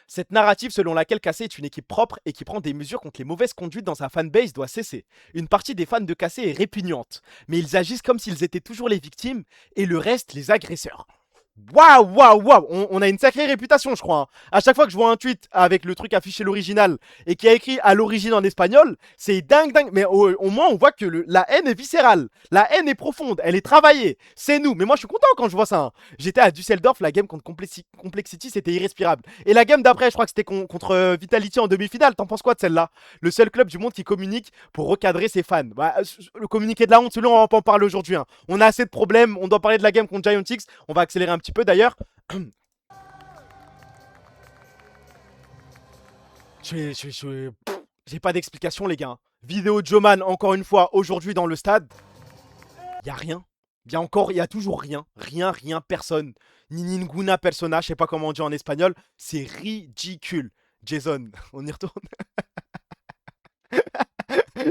Cette narrative selon laquelle KC est une équipe propre et qui prend des mesures contre les mauvaises conduites dans sa fanbase doit cesser. Une partie des fans de KC est répugnante, mais ils agissent comme s'ils étaient toujours les victimes et le reste les agresseurs. Waouh, on a une sacrée réputation, je crois. Hein. À chaque fois que je vois un tweet avec le truc affiché l'original et qui a écrit à l'origine en espagnol, c'est dingue. Mais au moins, on voit que la haine est viscérale. La haine est profonde, elle est travaillée. C'est nous. Mais moi, je suis content quand je vois ça. Hein. J'étais à Düsseldorf, la game contre Complexity, c'était irrespirable. Et la game d'après, je crois que c'était contre Vitality en demi-finale. T'en penses quoi de celle-là? Le seul club du monde qui communique pour recadrer ses fans. Bah, le communiqué de la honte, celui-là, on va pas en parler aujourd'hui. Hein. On a assez de problèmes. On doit parler de la game contre Giantix. On va accélérer un petit peu d'ailleurs. J'ai pas d'explication, les gars. Vidéo de Joman, encore une fois, aujourd'hui dans le stade. Y'a rien. Il y a toujours rien. Rien, personne. Ni ninguna persona, je sais pas comment on dit en espagnol. C'est ridicule. Jason, on y retourne.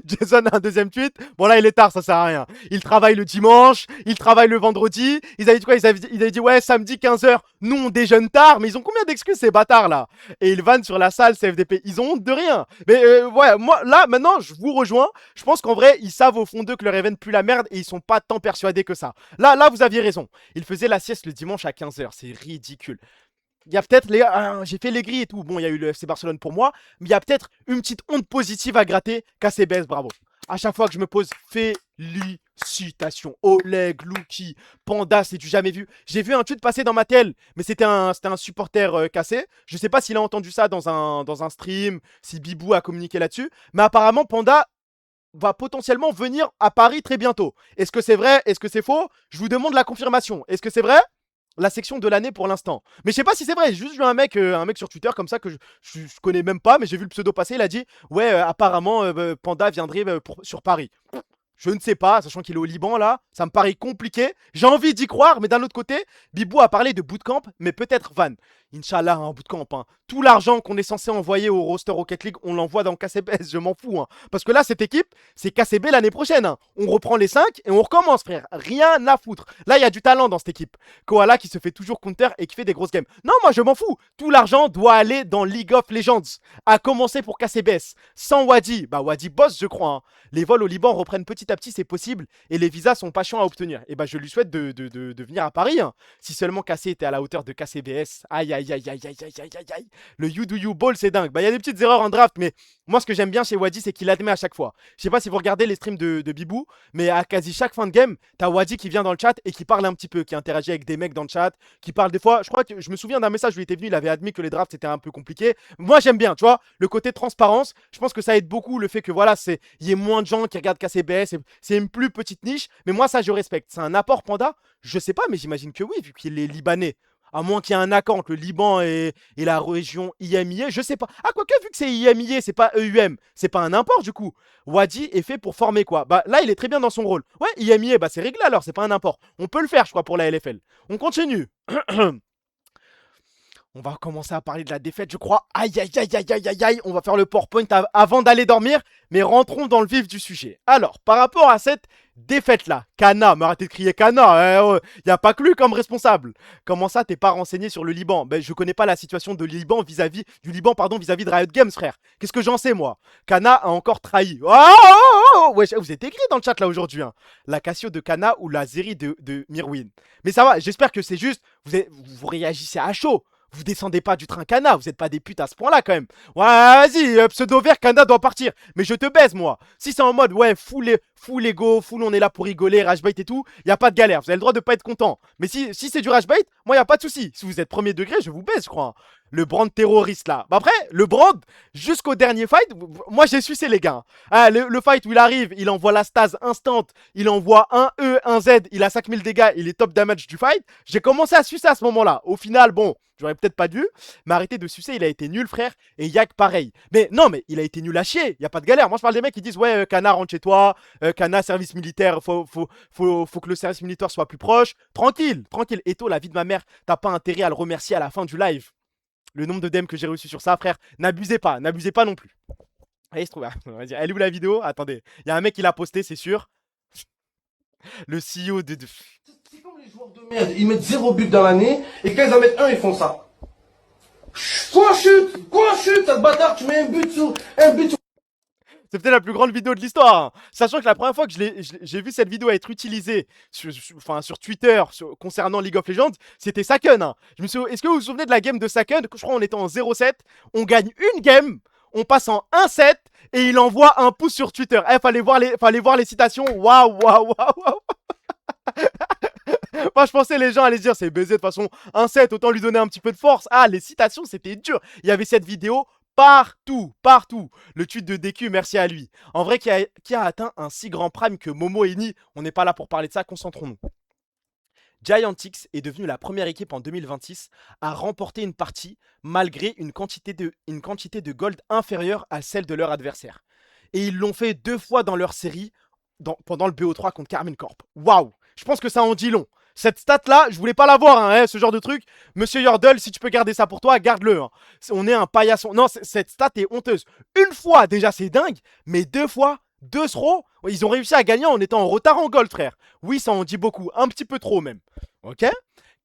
Jason a un deuxième tweet. Bon là il est tard, ça sert à rien. Il travaille le dimanche, il travaille le vendredi. Ils avaient dit quoi? Ils avaient dit ouais samedi 15h. Nous on déjeune tard. Mais ils ont combien d'excuses ces bâtards là? Et ils vannent sur la salle CFDP. Ils ont honte de rien. Mais ouais, moi là maintenant je vous rejoins. Je pense qu'en vrai ils savent au fond d'eux que leur event pue la merde. Et ils sont pas tant persuadés que ça. Là vous aviez raison. Ils faisaient la sieste le dimanche à 15h. C'est ridicule. Il y a peut-être, les gars, j'ai fait les grilles et tout. Bon, il y a eu le FC Barcelone pour moi. Mais il y a peut-être une petite onde positive à gratter. KCBS, bravo. À chaque fois que je me pose, félicitations. Oleg, Luki, Panda, c'est du jamais vu. J'ai vu un tweet passer dans ma télé. Mais c'était un supporter KC. Je sais pas s'il a entendu ça dans un stream. Si Bibou a communiqué là-dessus. Mais apparemment, Panda va potentiellement venir à Paris très bientôt. Est-ce que c'est vrai? Est-ce que c'est faux? Je vous demande la confirmation. Est-ce que c'est vrai? La section de l'année pour l'instant. Mais je sais pas si c'est vrai. J'ai juste vu un mec sur Twitter comme ça que je connais même pas, mais j'ai vu le pseudo passer. Il a dit ouais, apparemment Panda viendrait sur Paris. Je ne sais pas, sachant qu'il est au Liban là, ça me paraît compliqué. J'ai envie d'y croire, mais d'un autre côté, Bibou a parlé de bootcamp, mais peut-être Van. Inch'Allah, un bootcamp. Hein. Tout l'argent qu'on est censé envoyer au roster Rocket League, on l'envoie dans KCBS, je m'en fous. Hein. Parce que là, cette équipe, c'est KCB l'année prochaine. Hein. On reprend les 5 et on recommence, frère. Rien à foutre. Là, il y a du talent dans cette équipe. Koala qui se fait toujours counter et qui fait des grosses games. Non, moi, je m'en fous. Tout l'argent doit aller dans League of Legends. À commencer pour KCBS. Sans Wadi. Bah, Wadi bosse, je crois. Hein. Les vols au Liban reprennent petit à petit, c'est possible. Et les visas sont pas chiants à obtenir. Et bah, je lui souhaite de venir à Paris. Hein. Si seulement KC était à la hauteur de KCBS. Aïe, aïe, aïe, aïe, aïe, aïe, aïe, aïe, aïe. Le You Do You Ball, c'est dingue. Bah, il y a des petites erreurs en draft, mais moi, ce que j'aime bien chez Wadi, c'est qu'il admet à chaque fois. Je sais pas si vous regardez les streams de Bibou, mais à quasi chaque fin de game, t'as Wadi qui vient dans le chat et qui parle un petit peu, qui interagit avec des mecs dans le chat, qui parle des fois. Je crois que je me souviens d'un message où il était venu, il avait admis que les drafts c'était un peu compliqué. Moi, j'aime bien, tu vois, le côté transparence. Je pense que ça aide beaucoup le fait que voilà, il y ait moins de gens qui regardent KCBS. C'est une plus petite niche, mais moi, ça, je respecte. C'est un apport Panda? Je sais pas, mais j'imagine que oui, vu qu'il est libanais. À moins qu'il y ait un accord entre le Liban et la région IMIA, je sais pas. Ah, quoique, vu que c'est IMIA, c'est pas EUM, c'est pas un import du coup. Wadi est fait pour former quoi. Bah là, il est très bien dans son rôle. Ouais, IMIA, bah c'est réglé alors, c'est pas un import. On peut le faire, je crois, pour la LFL. On continue. On va commencer à parler de la défaite, je crois. Aïe, aïe, aïe, aïe, aïe, aïe, aïe. On va faire le PowerPoint avant d'aller dormir. Mais rentrons dans le vif du sujet. Alors, par rapport à cette défaite-là, Kana, mais arrêtez de crier Kana. Y a pas que lui comme responsable. Comment ça, t'es pas renseigné sur le Liban? Ben, je connais pas la situation de Liban vis-à-vis de Riot Games, frère. Qu'est-ce que j'en sais, moi? Kana a encore trahi. Oh ouais, vous êtes écrit dans le chat là aujourd'hui. Hein. La Cassio de Kana ou la Zeri de Mirwin. Mais ça va, j'espère que c'est juste. Vous réagissez à chaud. Vous descendez pas du train Kana, vous êtes pas des putes à ce point-là quand même. Ouais, vas-y, pseudo vert, Kana doit partir. Mais je te baise, moi. Si c'est en mode, ouais, full ego, full on est là pour rigoler, ragebait et tout, y a pas de galère. Vous avez le droit de pas être content. Mais si c'est du ragebait, moi y a pas de souci. Si vous êtes premier degré, je vous baise, je crois. Le brand terroriste là. Bah après, le brand, jusqu'au dernier fight, moi j'ai sucé les gars. Ah, le fight où il arrive, il envoie la stase instant, il envoie un E, un Z, il a 5000 dégâts, il est top damage du fight. J'ai commencé à sucer à ce moment-là. Au final, bon, j'aurais peut-être pas dû, mais arrêtez de sucer, il a été nul frère, et Yak pareil. Mais non, mais il a été nul à chier, y a pas de galère. Moi je parle des mecs qui disent ouais, Kana rentre chez toi, Kana service militaire, faut que le service militaire soit plus proche. Tranquille, tranquille. Eto, la vie de ma mère, t'as pas intérêt à le remercier à la fin du live. Le nombre de DM que j'ai reçu sur ça, frère, n'abusez pas non plus. Allez, se trouve, vas-y, elle est où la vidéo? Attendez, il y a un mec qui l'a posté, c'est sûr. Le CEO de... C'est comme les joueurs de merde, ils mettent 0 but dans l'année, et quand ils en mettent un, ils font ça. Quoi chute, sale bâtard, tu mets un but sur... C'est peut-être la plus grande vidéo de l'histoire. Hein. Sachant que la première fois que j'ai vu cette vidéo être utilisée sur Twitter concernant League of Legends, c'était Saken. Hein. Est-ce que vous vous souvenez de la game de Saken? Je crois qu'on était en 0-7. On gagne une game, on passe en 1-7 et il envoie un pouce sur Twitter. Fallait voir les citations. Waouh. Moi je pensais les gens allaient se dire c'est baisé de toute façon 1-7, autant lui donner un petit peu de force. Ah, les citations c'était dur. Il y avait cette vidéo partout. Le tweet de DQ, merci à lui. En vrai, qui a atteint un si grand prime que Momo et Ni, on n'est pas là pour parler de ça, concentrons-nous. Giantix est devenue la première équipe en 2026 à remporter une partie malgré une quantité de gold inférieure à celle de leur adversaire. Et ils l'ont fait 2 fois dans leur série pendant le BO3 contre Carmine Corp. Waouh! Je pense que ça en dit long. Cette stat-là, je voulais pas la voir, hein, ce genre de truc. Monsieur Yordle, si tu peux garder ça pour toi, garde-le. Hein. On est un paillasson. Non, cette stat est honteuse. Une fois, déjà, c'est dingue. Mais 2 fois, 2 throws, ils ont réussi à gagner en étant en retard en gold, frère. Oui, ça en dit beaucoup. Un petit peu trop, même. Ok?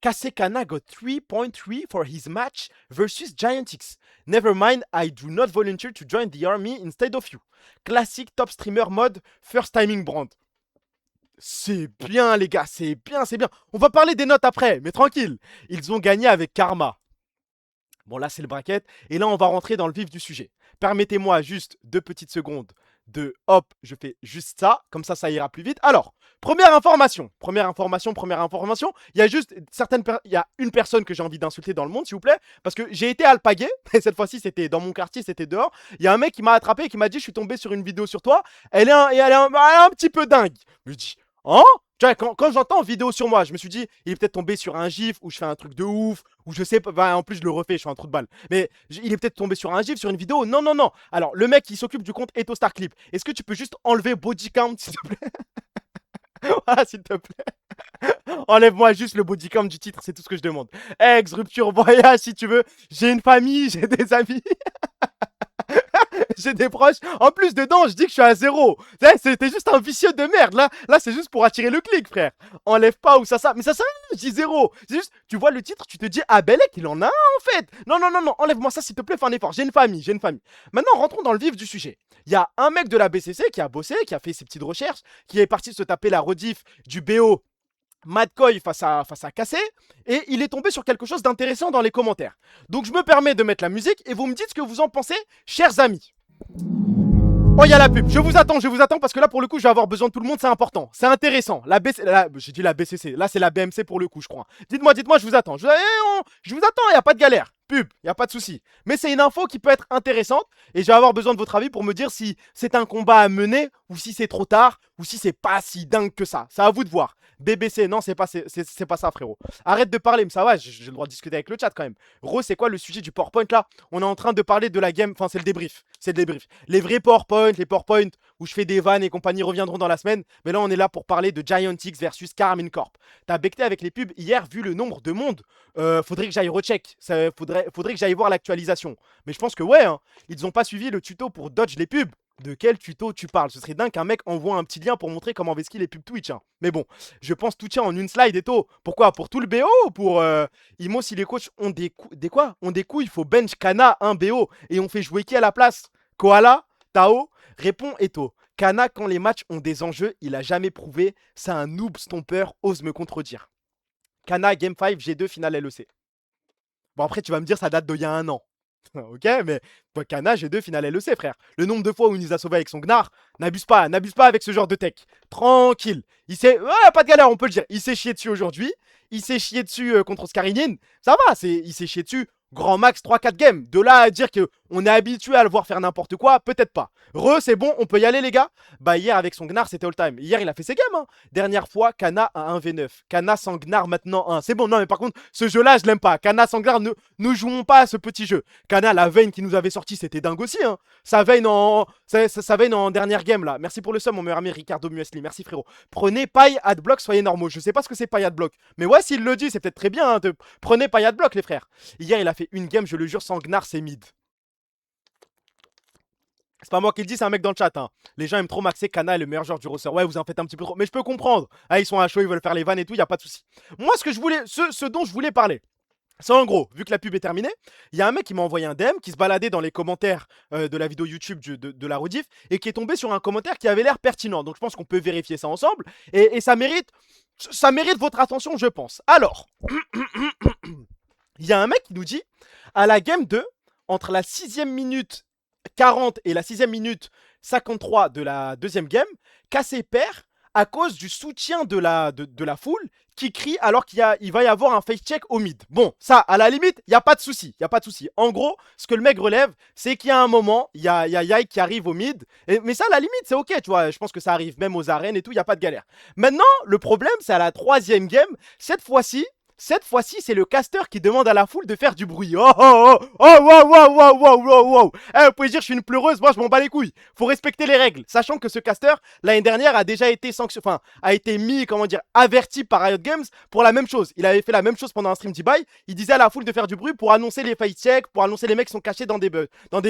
Kasekana got 3.3 for his match versus Giantix. Never mind, I do not volunteer to join the army instead of you. Classic top streamer mode, first timing brand. C'est bien les gars, c'est bien. On va parler des notes après, mais tranquille. Ils ont gagné avec Karma. Bon là c'est le bracket, et là on va rentrer dans le vif du sujet. Permettez-moi juste 2 petites secondes de hop, je fais juste ça, comme ça ira plus vite. Alors, première information. Il y a juste il y a une personne que j'ai envie d'insulter dans le monde, s'il vous plaît, parce que j'ai été alpagué, et cette fois-ci c'était dans mon quartier, c'était dehors. Il y a un mec qui m'a attrapé et qui m'a dit je suis tombé sur une vidéo sur toi, elle est un petit peu dingue. Je me dis hein? Tu vois, quand j'entends vidéo sur moi, je me suis dit, il est peut-être tombé sur un gif où je fais un truc de ouf, Ou je sais pas, bah, en plus je le refais, je suis un trou de balle. Mais il est peut-être tombé sur un gif, sur une vidéo. Non, non, non. Alors, le mec qui s'occupe du compte Etostar Clip, est-ce que tu peux juste enlever body count, s'il te plaît? Voilà, s'il te plaît. Enlève-moi juste le body count du titre, c'est tout ce que je demande. Ex, rupture, voyage, si tu veux. J'ai une famille, j'ai des amis. J'ai des proches. En plus, dedans, je dis que je suis à 0. C'était juste un vicieux de merde. Là c'est juste pour attirer le clic, frère. Enlève pas ou ça. Mais ça, je dis 0. C'est juste, tu vois le titre, tu te dis, ah, Belek, il en a un, en fait. Non, non, non, non. Enlève-moi ça, s'il te plaît, fais un effort. J'ai une famille, j'ai une famille. Maintenant, rentrons dans le vif du sujet. Il y a un mec de la BCC qui a bossé, qui a fait ses petites recherches, qui est parti se taper la rediff du BO Madcoy face à Cassé, et il est tombé sur quelque chose d'intéressant dans les commentaires. Donc je me permets de mettre la musique et vous me dites ce que vous en pensez, chers amis. Oh, il y a la pub. Je vous attends parce que là, pour le coup, je vais avoir besoin de tout le monde, c'est important. C'est intéressant. J'ai dit la BCC. Là, c'est la BMC pour le coup, je crois. Dites-moi, je vous attends. Je vous attends, il n'y a pas de galère. Pub, il n'y a pas de souci. Mais c'est une info qui peut être intéressante et je vais avoir besoin de votre avis pour me dire si c'est un combat à mener ou si c'est trop tard ou si c'est pas si dingue que ça. C'est à vous de voir. BBC, non, c'est pas ça, frérot. Arrête de parler, mais ça va, j'ai le droit de discuter avec le chat quand même. Rose, c'est quoi le sujet du PowerPoint là? On est en train de parler de la game, enfin, c'est le débrief. C'est le débrief. Les vrais PowerPoint, les PowerPoint où je fais des vannes et compagnie reviendront dans la semaine. Mais là, on est là pour parler de Giant X versus Karmine Corp. T'as becté avec les pubs hier, vu le nombre de monde. Faudrait que j'aille recheck. Faudrait que j'aille voir l'actualisation. Mais je pense que ouais, hein, ils ont pas suivi le tuto pour dodge les pubs. De quel tuto tu parles? Ce serait dingue qu'un mec envoie un petit lien pour montrer comment vesquiller les pubs Twitch. Hein. Mais bon, je pense tout tient en une slide et tout. Pourquoi? Pour tout le BO ou pour Imo, si les coachs ont des couilles, il faut bench Kana 1 BO. Et on fait jouer qui à la place? Koala? Tao? Répond Eto. Kana, quand les matchs ont des enjeux, il a jamais prouvé. C'est un noob stomper, ose me contredire. Kana, Game 5, G2, finale LEC. Bon, après, tu vas me dire, ça date d'il y a un an. Ok, mais Kana, G2, finale LEC, frère. Le nombre de fois où il nous a sauvés avec son Gnar, n'abuse pas avec ce genre de tech. Tranquille. Il s'est. Ouais, pas de galère, on peut le dire. Il s'est chié dessus aujourd'hui. Il s'est chié dessus contre Scarinine. Ça va, il s'est chié dessus. Grand max 3-4 games. De là à dire qu'on est habitué à le voir faire n'importe quoi, peut-être pas. C'est bon, on peut y aller, les gars. Bah, hier, avec son Gnar, c'était all time. Hier, il a fait ses games. Hein. Dernière fois, Kana à 1v9. Kana sans Gnar, maintenant 1. C'est bon, non, mais par contre, ce jeu-là, je l'aime pas. Kana sans Gnar, ne jouons pas à ce petit jeu. Kana, la veine qui nous avait sorti, c'était dingue aussi. Hein. Sa veine en dernière game, là. Merci pour le sum, mon meilleur ami Ricardo Muesli. Merci, frérot. Prenez paille adblock, soyez normaux. Je sais pas ce que c'est paille adblock. Mais ouais, s'il le dit, c'est peut-être très bien. Hein, prenez paille adblock, les frères. Hier, il a fait une game, je le jure, sans Gnar, c'est mid. C'est pas moi qui le dis, c'est un mec dans le chat. Hein. Les gens aiment trop maxer Kana est le meilleur joueur du roster. Ouais, vous en faites un petit peu trop. Mais je peux comprendre. Ah, ils sont à chaud, ils veulent faire les vannes et tout, y a pas de souci. Moi, ce dont je voulais parler, c'est en gros, vu que la pub est terminée, il y a un mec qui m'a envoyé un DM qui se baladait dans les commentaires de la vidéo YouTube de la rediff et qui est tombé sur un commentaire qui avait l'air pertinent. Donc je pense qu'on peut vérifier ça ensemble et ça mérite votre attention, je pense. Alors, il y a un mec qui nous dit à la game 2, entre la 6ème minute 40 et la 6ème minute 53 de la deuxième game, Cassé perd à cause du soutien de la foule qui crie alors il va y avoir un face check au mid. Bon, ça, à la limite, il n'y a pas de souci. En gros, ce que le mec relève, c'est qu'il y a un moment, il y a Yai qui arrive au mid. Mais ça, à la limite, c'est ok, tu vois. Je pense que ça arrive même aux arènes et tout, il n'y a pas de galère. Maintenant, le problème, c'est à la 3ème game. Cette fois-ci, c'est le caster qui demande à la foule de faire du bruit. Oh, oh, oh, oh, wow, wow, wow, wow, wow, wow. Vous pouvez dire, je suis une pleureuse, moi, je m'en bats les couilles. Faut respecter les règles. Sachant que ce caster, l'année dernière, a déjà été a été averti par Riot Games pour la même chose. Il avait fait la même chose pendant un stream d'Ibai. Il disait à la foule de faire du bruit pour annoncer les fight checks, pour annoncer les mecs qui sont cachés dans des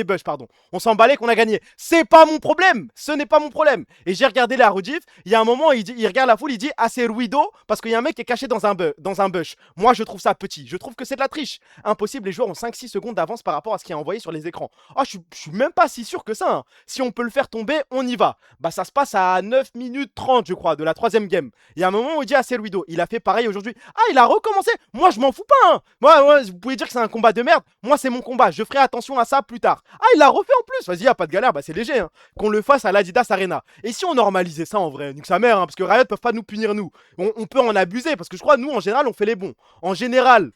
bush, pardon. On s'en balait qu'on a gagné. C'est pas mon problème. Ce n'est pas mon problème. Et j'ai regardé la rediff. Il y a un moment, il regarde la foule, il dit, ah, c'est ruido, parce qu'il y a un mec qui est caché dans un bush. Moi, je trouve ça petit. Je trouve que c'est de la triche. Impossible, les joueurs ont 5-6 secondes d'avance par rapport à ce qui est envoyé sur les écrans. Oh, je suis même pas si sûr que ça. Hein. Si on peut le faire tomber, on y va. Bah, ça se passe à 9 minutes 30, je crois, de la 3ème game. Il y a un moment où il dit, ah, c'est Ruido. Il a fait pareil aujourd'hui. Ah, il a recommencé. Moi, je m'en fous pas. Hein. Moi, vous pouvez dire que c'est un combat de merde. Moi, c'est mon combat. Je ferai attention à ça plus tard. Ah, il l'a refait en plus. Vas-y, y a pas de galère. Bah, c'est léger. Hein. Qu'on le fasse à l'Adidas Arena. Et si on normalisait ça en vrai, nique sa mère, hein, parce que Riot peuvent pas nous punir, nous. On peut en abuser, parce que je crois, nous, en général, on fait les bons. En général,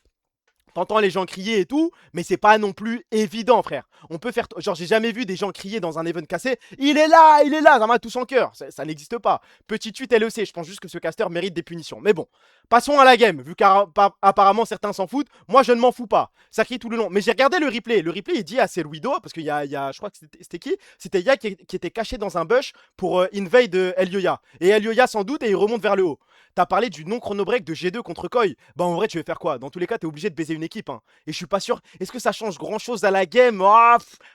T'entends les gens crier et tout, mais c'est pas non plus évident, frère. On peut faire. Genre, j'ai jamais vu des gens crier dans un event cassé. Il est là, ça m'a tous en cœur. Ça n'existe pas. Petite suite LEC, je pense juste que ce caster mérite des punitions. Mais bon, passons à la game. Vu qu'apparemment certains s'en foutent, moi je ne m'en fous pas. Ça crie tout le long. Mais j'ai regardé le replay. Le replay, il dit à Luido, parce qu'il y a, je crois que c'était qui? C'était Ya qui était caché dans un bush pour invade Elioya. Et Elioya sans doute, et il remonte vers le haut. T'as parlé du non-chrono-break de G2 contre Koi. Bah en vrai, tu veux faire quoi? Dans tous les cas, t'es obligé de baiser une équipe. Hein. Et je suis pas sûr. Est-ce que ça change grand-chose à la game?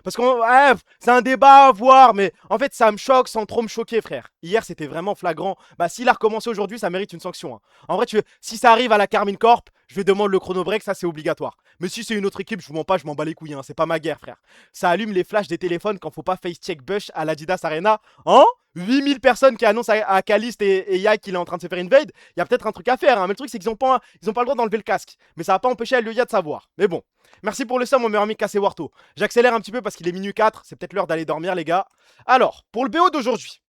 Parce que c'est un débat à voir. Mais en fait, ça me choque sans trop me choquer, frère. Hier, c'était vraiment flagrant. Bah s'il a recommencé aujourd'hui, ça mérite une sanction. Hein. En vrai, si ça arrive à la Carmine Corp, je vais demander le chrono-break, ça c'est obligatoire. Mais si c'est une autre équipe, je vous mens pas, je m'en bats les couilles. Hein. C'est pas ma guerre, frère. Ça allume les flashs des téléphones quand faut pas face-check Bush à l'Adidas Arena. Hein? 8000 personnes qui annoncent à Caliste et Yai qu'il est en train de se faire invade, il y a peut-être un truc à faire. Hein. Mais le truc, c'est qu'ils n'ont pas le droit d'enlever le casque. Mais ça va pas empêcher Elioya de savoir. Mais bon. Merci pour le sum, mon meilleur ami Cassé Warto. J'accélère un petit peu parce qu'il est minuit 4. C'est peut-être l'heure d'aller dormir, les gars. Alors, pour le BO d'aujourd'hui,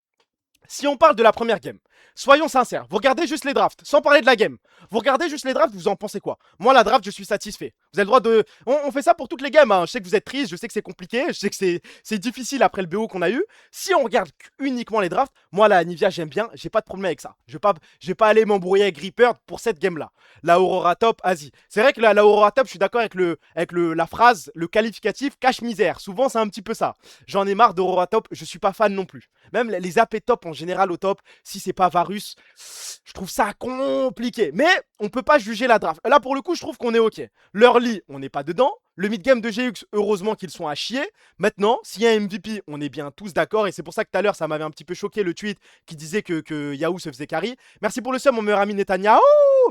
si on parle de la première game, soyons sincères, vous regardez juste les drafts, sans parler de la game. Vous regardez juste les drafts, vous en pensez quoi? Moi, la draft, je suis satisfait. Vous avez le droit de... On fait ça pour toutes les games. Hein. Je sais que vous êtes triste, je sais que c'est compliqué, je sais que c'est difficile après le BO qu'on a eu. Si on regarde uniquement les drafts, moi, la Nivea, j'aime bien, j'ai pas de problème avec ça. Je vais pas aller m'embrouiller avec Reaper pour cette game-là. La Aurora Top, Asie. C'est vrai que la Aurora Top, je suis d'accord avec la phrase, le qualificatif cache-misère. Souvent, c'est un petit peu ça. J'en ai marre d'Aurora Top, je suis pas fan non plus. Même les AP top en général au top, si c'est pas Varus, je trouve ça compliqué. Mais on peut pas juger la draft. Là, pour le coup, je trouve qu'on est OK. L'early, on n'est pas dedans. Le mid-game de GX, heureusement qu'ils sont à chier. Maintenant, s'il y a un MVP, on est bien tous d'accord. Et c'est pour ça que tout à l'heure, ça m'avait un petit peu choqué le tweet qui disait que Yahoo se faisait carry. Merci pour le sum, mon meilleur ami Netanyahu.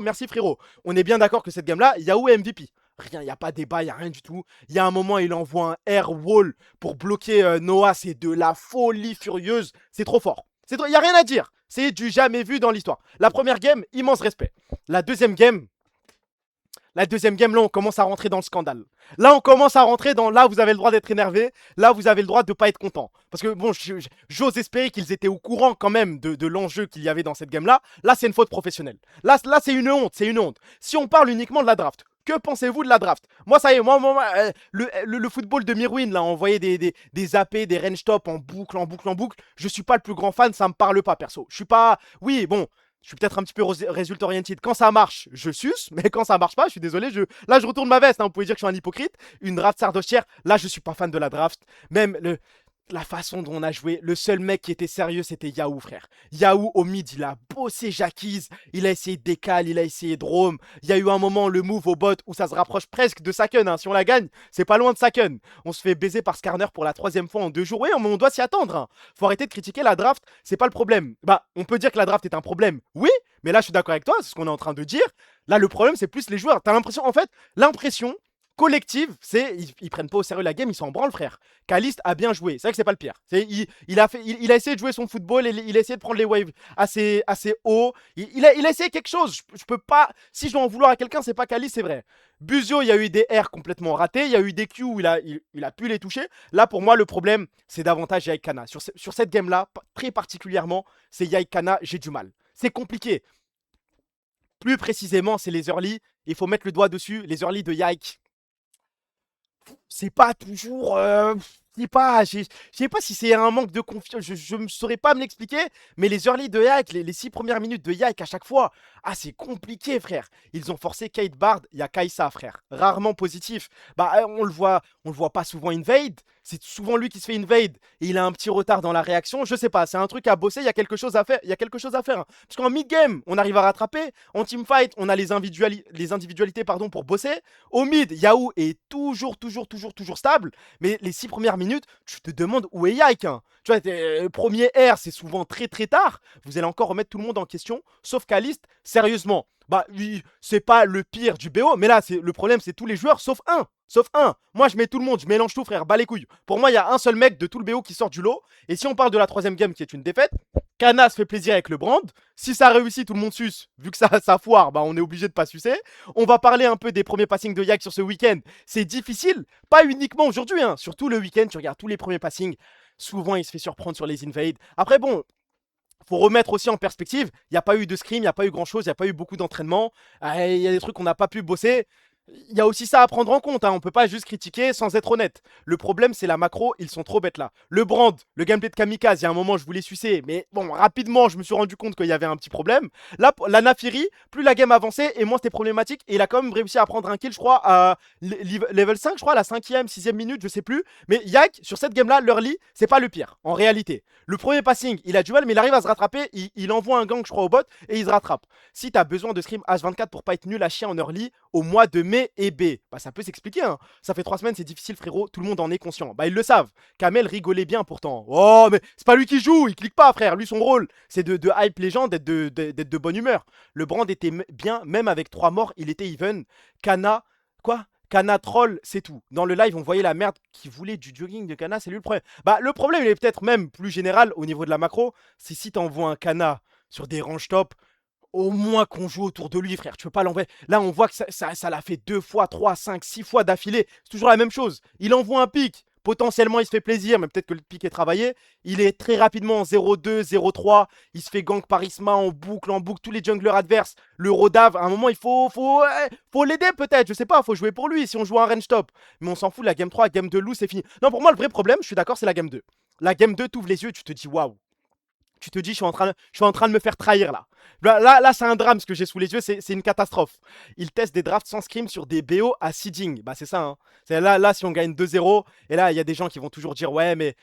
Merci, frérot. On est bien d'accord que cette game-là, Yahoo est MVP. Rien, il n'y a pas débat, il n'y a rien du tout. Il y a un moment, il envoie un air wall pour bloquer Noah. C'est de la folie furieuse. C'est trop fort. Il n'y a rien à dire. C'est du jamais vu dans l'histoire. La première game, immense respect. La deuxième game, là, on commence à rentrer dans le scandale. Là, on commence à rentrer dans... Là, vous avez le droit d'être énervé. Là, vous avez le droit de ne pas être content. Parce que, bon, j'ose espérer qu'ils étaient au courant quand même de l'enjeu qu'il y avait dans cette game-là. Là, c'est une faute professionnelle. Là c'est une honte. C'est une honte. Si on parle uniquement de la draft, que pensez-vous de la draft? Moi, ça y est, le football de Mirwin, là, envoyer des AP, des range top en boucle. Je suis pas le plus grand fan, ça me parle pas, perso. Je suis pas... Oui, bon... Je suis peut-être un petit peu résultat oriented. Quand ça marche, je suce. Mais quand ça marche pas, je suis désolé. Là, je retourne ma veste. Hein. Vous pouvez dire que je suis un hypocrite. Une draft sardochière. Là, je suis pas fan de la draft. Même la façon dont on a joué. Le seul mec qui était sérieux, c'était Yahoo, frère. Yahoo, au mid, il a bossé Jackies. Il a essayé Décal. Il a essayé Drome. Il y a eu un moment, le move au bot, où ça se rapproche presque de Saken. Hein. Si on la gagne, c'est pas loin de Saken. On se fait baiser par Skarner pour la 3e fois en 2 jours. Oui, mais on doit s'y attendre. Hein. Faut arrêter de critiquer la draft. C'est pas le problème. Bah, on peut dire que la draft est un problème. Oui. Mais là, je suis d'accord avec toi, c'est ce qu'on est en train de dire. Là, le problème, c'est plus les joueurs. T'as l'impression, en fait, l'impression collective, c'est ils prennent pas au sérieux la game, ils s'en branlent, frère. Caliste a bien joué, c'est vrai que c'est pas le pire. Il a essayé de jouer son football, il a essayé de prendre les waves assez haut. Il a essayé quelque chose. Je peux pas. Si je dois en vouloir à quelqu'un, c'est pas Caliste, c'est vrai. Buzio, il y a eu des R complètement ratés, il y a eu des Q où il a pu les toucher. Là, pour moi, le problème, c'est davantage Yaik Kana. Sur cette game-là, très particulièrement, c'est Yaik Kana, j'ai du mal. C'est compliqué. Plus précisément, c'est les early. Il faut mettre le doigt dessus. Les early de Yike. C'est pas toujours... je sais pas si c'est un manque de confiance. Je ne saurais pas me l'expliquer. Mais les early de Yike, les 6 premières minutes de Yike à chaque fois, c'est compliqué, frère. Ils ont forcé Kate Bard. Il y a Kaisa, frère. Rarement positif. Bah, on le voit pas souvent invade. C'est souvent lui qui se fait invade et il a un petit retard dans la réaction. Je sais pas, c'est un truc à bosser, il y a quelque chose à faire. Hein. Parce qu'en mid-game, on arrive à rattraper. En teamfight, on a les individualités pour bosser. Au mid, Yahoo est toujours stable. Mais les 6 premières minutes, tu te demandes où est Yike. Hein. Tu vois, le premier R, c'est souvent très tard. Vous allez encore remettre tout le monde en question, sauf Caliste, sérieusement. Bah, oui, c'est pas le pire du BO, mais là, le problème, c'est tous les joueurs, sauf un. Moi, je mets tout le monde, je mélange tout, frère, bas les couilles. Pour moi, il y a un seul mec de tout le BO qui sort du lot. Et si on parle de la 3e game qui est une défaite, Kana se fait plaisir avec le brand. Si ça réussit, tout le monde suce. Vu que ça foire, bah, on est obligé de pas sucer. On va parler un peu des premiers passings de Yak sur ce week-end. C'est difficile, pas uniquement aujourd'hui, hein. Surtout le week-end, tu regardes tous les premiers passings. Souvent, il se fait surprendre sur les invades. Après, bon... Faut remettre aussi en perspective, il n'y a pas eu de scrim, il n'y a pas eu grand chose, il n'y a pas eu beaucoup d'entraînement, il y a des trucs qu'on n'a pas pu bosser. Il y a aussi ça à prendre en compte, hein. On peut pas juste critiquer sans être honnête. Le problème, c'est la macro, ils sont trop bêtes là. Le brand, le gameplay de Kamikaze, il y a un moment, je voulais sucer, mais bon, rapidement, je me suis rendu compte qu'il y avait un petit problème. Là, la Nafiri, plus la game avançait et moins c'était problématique. Et il a quand même réussi à prendre un kill, je crois, à level 5, je crois, à la 5ème, 6ème minute, je sais plus. Mais Yak, sur cette game là, l'early, c'est pas le pire, en réalité. Le premier passing, il a du mal, mais il arrive à se rattraper. Il envoie un gang, je crois, au bot et il se rattrape. Si t'as besoin de scrim H24 pour pas être nul à chier en early, au mois de mai et B, bah ça peut s'expliquer, hein. Ça fait 3 semaines, c'est difficile, frérot, tout le monde en est conscient. Bah ils le savent. Kamel rigolait bien pourtant. Oh, mais c'est pas lui qui joue, il clique pas, frère. Lui, son rôle, c'est de hype les gens, d'être de bonne humeur. Le brand était bien, même avec 3 morts, il était even. Kana, quoi? Kana troll, c'est tout. Dans le live, on voyait la merde qui voulait du jogging de Kana, c'est lui le problème. Bah, le problème, il est peut-être même plus général au niveau de la macro. C'est si t'envoies un Kana sur des range top, au moins qu'on joue autour de lui, frère. Tu peux pas l'envoyer. Là, on voit que ça l'a fait 2 fois, 3, 5, 6 fois d'affilée. C'est toujours la même chose. Il envoie un pic. Potentiellement, il se fait plaisir, mais peut-être que le pic est travaillé. Il est très rapidement en 0-2, 0-3. Il se fait gank par Isma en boucle, tous les junglers adverses. Le Rodav, à un moment, il faut l'aider peut-être. Je sais pas, faut jouer pour lui si on joue un range top. Mais on s'en fout, la game 3, la game 2, loose, c'est fini. Non, pour moi, le vrai problème, je suis d'accord, c'est la game 2. La game 2, t'ouvres les yeux, tu te dis waouh. Tu te dis, je suis en train de me faire trahir là. Là c'est un drame ce que j'ai sous les yeux, c'est une catastrophe. Ils testent des drafts sans scrim sur des BO à seeding. Bah c'est ça, hein. Là, si on gagne 2-0, et là, il y a des gens qui vont toujours dire, ouais, mais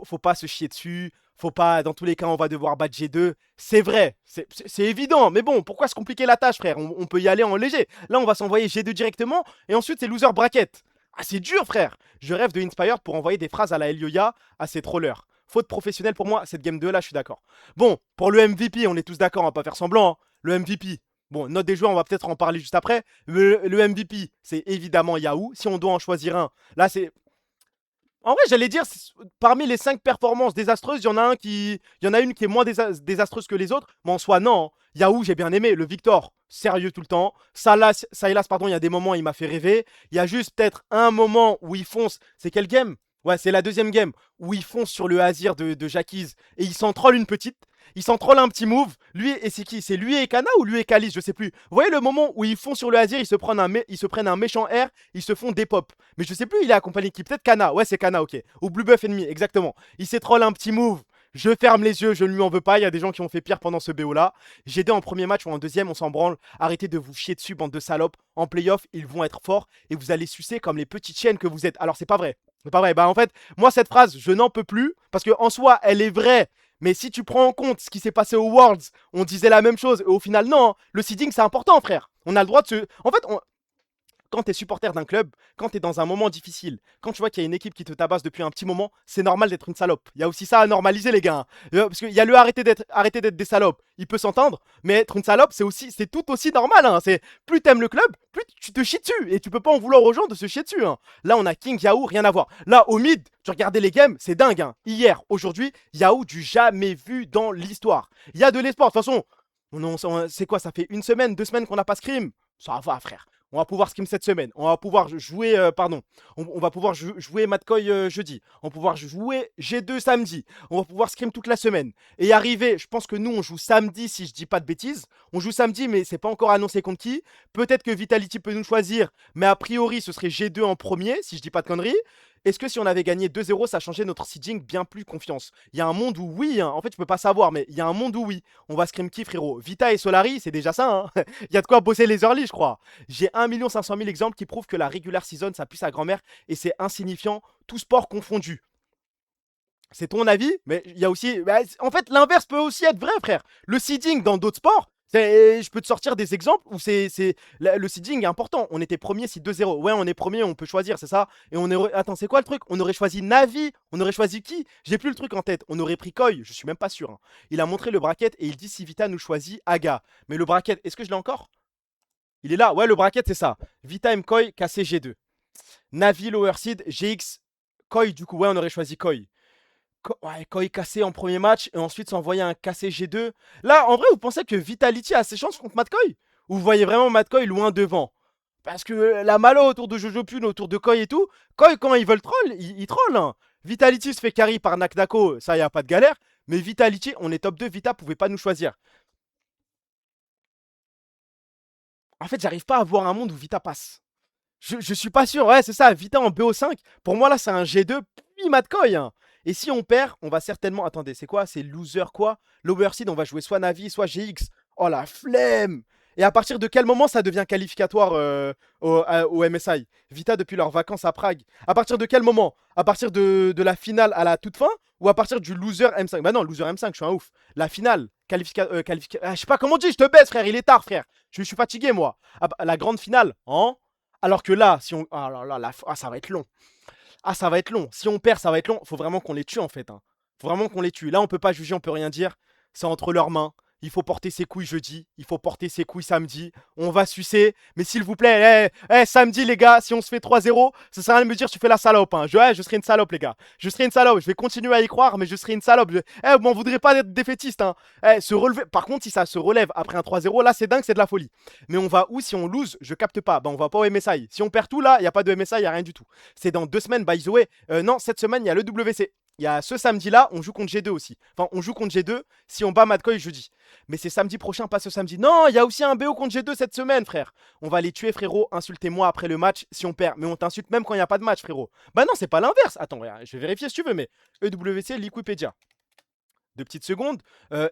faut pas se chier dessus. Faut pas, dans tous les cas, on va devoir battre G2. C'est vrai, c'est évident. Mais bon, pourquoi se compliquer la tâche, frère? On peut y aller en léger. Là, on va s'envoyer G2 directement, et ensuite, c'est loser bracket. Ah, c'est dur, frère. Je rêve de Inspired pour envoyer des phrases à la Elioya à ces trollers. Faute professionnelle pour moi, cette game 2 là, je suis d'accord. Bon, pour le MVP, on est tous d'accord, on va pas faire semblant, hein. Le MVP, bon, note des joueurs, on va peut-être en parler juste après. Le MVP, c'est évidemment Yahoo. Si on doit en choisir un, là c'est... En vrai, j'allais dire, parmi les 5 performances désastreuses, il y en a une qui est moins désastreuse que les autres. Mais en soi, non. Yahoo, j'ai bien aimé. Le Victor, sérieux tout le temps. Silas, pardon, il y a des moments, il m'a fait rêver. Il y a juste peut-être un moment où il fonce. C'est quel game? Ouais, c'est la deuxième game où il fonce sur le Azir de Jackies et il s'en troll une petite. Il s'en troll un petit move. Lui, et c'est qui? C'est lui et Kana ou lui et Kalis? Je sais plus. Vous voyez le moment où ils font sur le Azir, ils se prennent un méchant air, ils se font des pop. Mais je sais plus, il est accompagné qui? Peut-être Kana. Ouais, c'est Kana, ok. Ou Blue Buff ennemi, exactement. Il s'est troll un petit move. Je ferme les yeux, je ne lui en veux pas. Il y a des gens qui ont fait pire pendant ce BO là. G2 en premier match ou en deuxième, on s'en branle. Arrêtez de vous chier dessus, bande de salopes. En playoff, ils vont être forts et vous allez sucer comme les petites chiennes que vous êtes. Alors, c'est pas vrai. C'est pas vrai. Bah, en fait, moi, cette phrase, je n'en peux plus parce que en soi, elle est vraie. Mais si tu prends en compte ce qui s'est passé aux Worlds, on disait la même chose. Et au final, non. Hein. Le seeding, c'est important, frère. On a le droit de se. En fait, quand tu es supporter d'un club, quand tu es dans un moment difficile, quand tu vois qu'il y a une équipe qui te tabasse depuis un petit moment, c'est normal d'être une salope. Il y a aussi ça à normaliser, les gars. Hein. Parce qu'il y a le arrêter d'être des salopes. Il peut s'entendre, mais être une salope, c'est tout aussi normal. Hein. Plus t'aimes le club, plus tu te chies dessus. Et tu peux pas en vouloir aux gens de se chier dessus. Hein. Là, on a King, Yahoo, rien à voir. Là, au mid, tu regardais les games, c'est dingue. Hein. Hier, aujourd'hui, Yahoo du jamais vu dans l'histoire. Il y a de l'espoir. De toute façon, c'est quoi? Ça fait 1 semaine, 2 semaines qu'on n'a pas scrim. Ça va, frère. On va pouvoir scrim cette semaine. On va pouvoir jouer, on va pouvoir jouer Matkoy jeudi. On va pouvoir jouer G2 samedi. On va pouvoir scrim toute la semaine. Et arriver, je pense que nous, on joue samedi si je dis pas de bêtises. On joue samedi, mais c'est pas encore annoncé contre qui. Peut-être que Vitality peut nous choisir, mais a priori, ce serait G2 en premier, si je dis pas de conneries. Est-ce que si on avait gagné 2-0, ça changeait notre seeding bien plus confiance? Il y a un monde où oui, hein. En fait, tu peux pas savoir, mais il y a un monde où oui. On va scrim qui, frérot? Vita et Solari, c'est déjà ça, hein. Il y a de quoi bosser les early, je crois. J'ai 1 500 000 exemples qui prouvent que la regular season, ça pue sa grand-mère et c'est insignifiant, tout sport confondu. C'est ton avis, mais il y a aussi... Bah, en fait, l'inverse peut aussi être vrai, frère. Le seeding dans d'autres sports, je peux te sortir des exemples où le seeding est important. On était premier si 2-0. Ouais, on est premier, on peut choisir, c'est ça. Et on est... Attends, c'est quoi le truc? On aurait choisi Navi. On aurait choisi qui? J'ai plus le truc en tête. On aurait pris Koi, je suis même pas sûr. Hein. Il a montré le bracket et il dit si Vita nous choisit, Aga. Mais le bracket, est-ce que je l'ai encore? Il est là. Ouais, le bracket, c'est ça. Vita M Koi, KC G2. Navi, Lower Seed, GX, Koi, du coup, ouais, on aurait choisi Koi. Ouais, Koi cassé en premier match et ensuite s'envoyer un cassé G2. Là, en vrai, vous pensez que Vitality a ses chances contre Matkoy? Ou vous voyez vraiment Matkoy loin devant? Parce que la malo autour de Jojo Pune, autour de Koi et tout, Koi, quand ils veulent troll, ils trollent. Hein. Vitality se fait carry par Nakdako, ça, y a pas de galère. Mais Vitality, on est top 2, Vita pouvait pas nous choisir. En fait, j'arrive pas à voir un monde où Vita passe. Je suis pas sûr. Ouais, c'est ça. Vita en BO5. Pour moi, là, c'est un G2 puis Matkoy. Hein. Et si on perd, on va certainement. Attendez, c'est quoi? C'est loser quoi? Lower seed, on va jouer soit Navi, soit GX. Oh la flemme! Et à partir de quel moment ça devient qualificatoire au MSI? Vita depuis leurs vacances à Prague. À partir de quel moment? À partir de la finale à la toute fin? Ou à partir du loser M5? Bah non, loser M5, je suis un ouf. La finale, je sais pas comment on dit, je te baisse frère, il est tard frère. Je suis fatigué moi. Ah bah, la grande finale, hein? Alors que là, si on... Ah là là, ça va être long. Ah, ça va être long. Si on perd, ça va être long. Faut vraiment qu'on les tue en fait. Hein. Faut vraiment qu'on les tue. Là, on peut pas juger, on peut rien dire. C'est entre leurs mains. Il faut porter ses couilles jeudi. Il faut porter ses couilles samedi. On va sucer. Mais s'il vous plaît, samedi, les gars, si on se fait 3-0, ça sert à rien de me dire tu fais la salope. Hein. Je serai une salope, les gars. Je serai une salope. Je vais continuer à y croire, mais je serai une salope. Vous m'en voudrez pas d'être défaitiste. Hein. Se relever. Par contre, si ça se relève après un 3-0, là, c'est dingue, c'est de la folie. Mais on va où si on lose? Je capte pas. Bah, on va pas au MSI. Si on perd tout, là, il n'y a pas de MSI, il n'y a rien du tout. C'est dans 2 semaines, by the way. Non, cette semaine, il y a le WC. Il y a ce samedi-là, on joue contre G2 aussi. Enfin, on joue contre G2 si on bat Matkoy jeudi. Mais c'est samedi prochain, pas ce samedi. Non, il y a aussi un BO contre G2 cette semaine, frère. On va les tuer, frérot. Insultez-moi après le match si on perd. Mais on t'insulte même quand il n'y a pas de match, frérot. Bah non, c'est pas l'inverse. Attends, je vais vérifier si tu veux, mais EWC, Liquipedia. 2 petites secondes.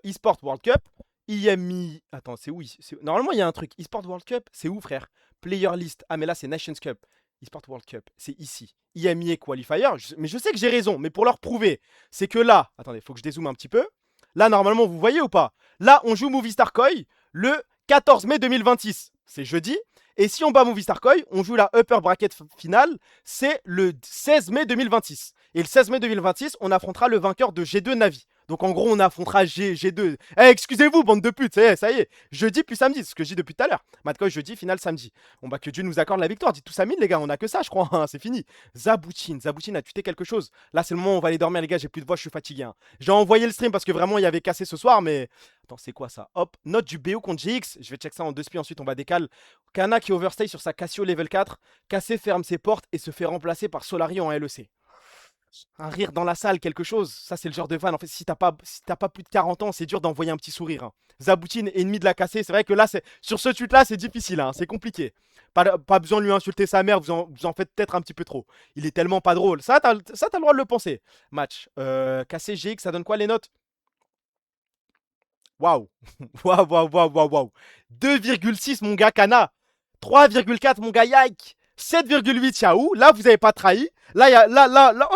eSport World Cup. IMI. Attends, c'est où? Normalement, il y a un truc. eSport World Cup, c'est où, frère? Player List. Ah, mais là, c'est Nations Cup. eSport World Cup, c'est ici. IMIA Qualifier, mais je sais que j'ai raison, mais pour leur prouver, c'est que là, attendez, il faut que je dézoome un petit peu. Là, normalement, vous voyez ou pas? Là, on joue Movistar Koi le 14 mai 2026. C'est jeudi. Et si on bat Movistar Koi, on joue la upper bracket finale, c'est le 16 mai 2026. Et le 16 mai 2026, on affrontera le vainqueur de G2 Navi. Donc en gros, on affrontera G2. Excusez-vous, bande de putes, ça y est. Jeudi puis samedi, c'est ce que je dis depuis tout à l'heure. Matkoy, jeudi, finale samedi. Bon bah que Dieu nous accorde la victoire. Dites tous à 1000 les gars, on a que ça je crois, hein, c'est fini. Zaboutine a tué quelque chose. Là c'est le moment où on va aller dormir les gars, j'ai plus de voix, je suis fatigué. Hein. J'ai envoyé le stream parce que vraiment il y avait cassé ce soir, mais... Attends, c'est quoi ça? Hop, note du BO contre GX. Je vais check ça en 2 spies, ensuite on va décaler. Kana qui overstay sur sa Casio level 4. Cassé ferme ses portes et se fait remplacer par Solari en LEC. Un rire dans la salle, quelque chose. Ça, c'est le genre de fan. En fait, si t'as pas plus de 40 ans, c'est dur d'envoyer un petit sourire. Hein. Zaboutine, ennemi de la cassée. C'est vrai que là, sur ce tweet-là, c'est difficile. Hein. C'est compliqué. Pas besoin de lui insulter sa mère. Vous en faites peut-être un petit peu trop. Il est tellement pas drôle. Ça, t'as le droit de le penser. Match. Cassé GX, ça donne quoi les notes? Waouh. Waouh. 2,6 mon gars Kana. 3,4 mon gars Yike. 7,8 Yahoo, là vous avez pas trahi. Là,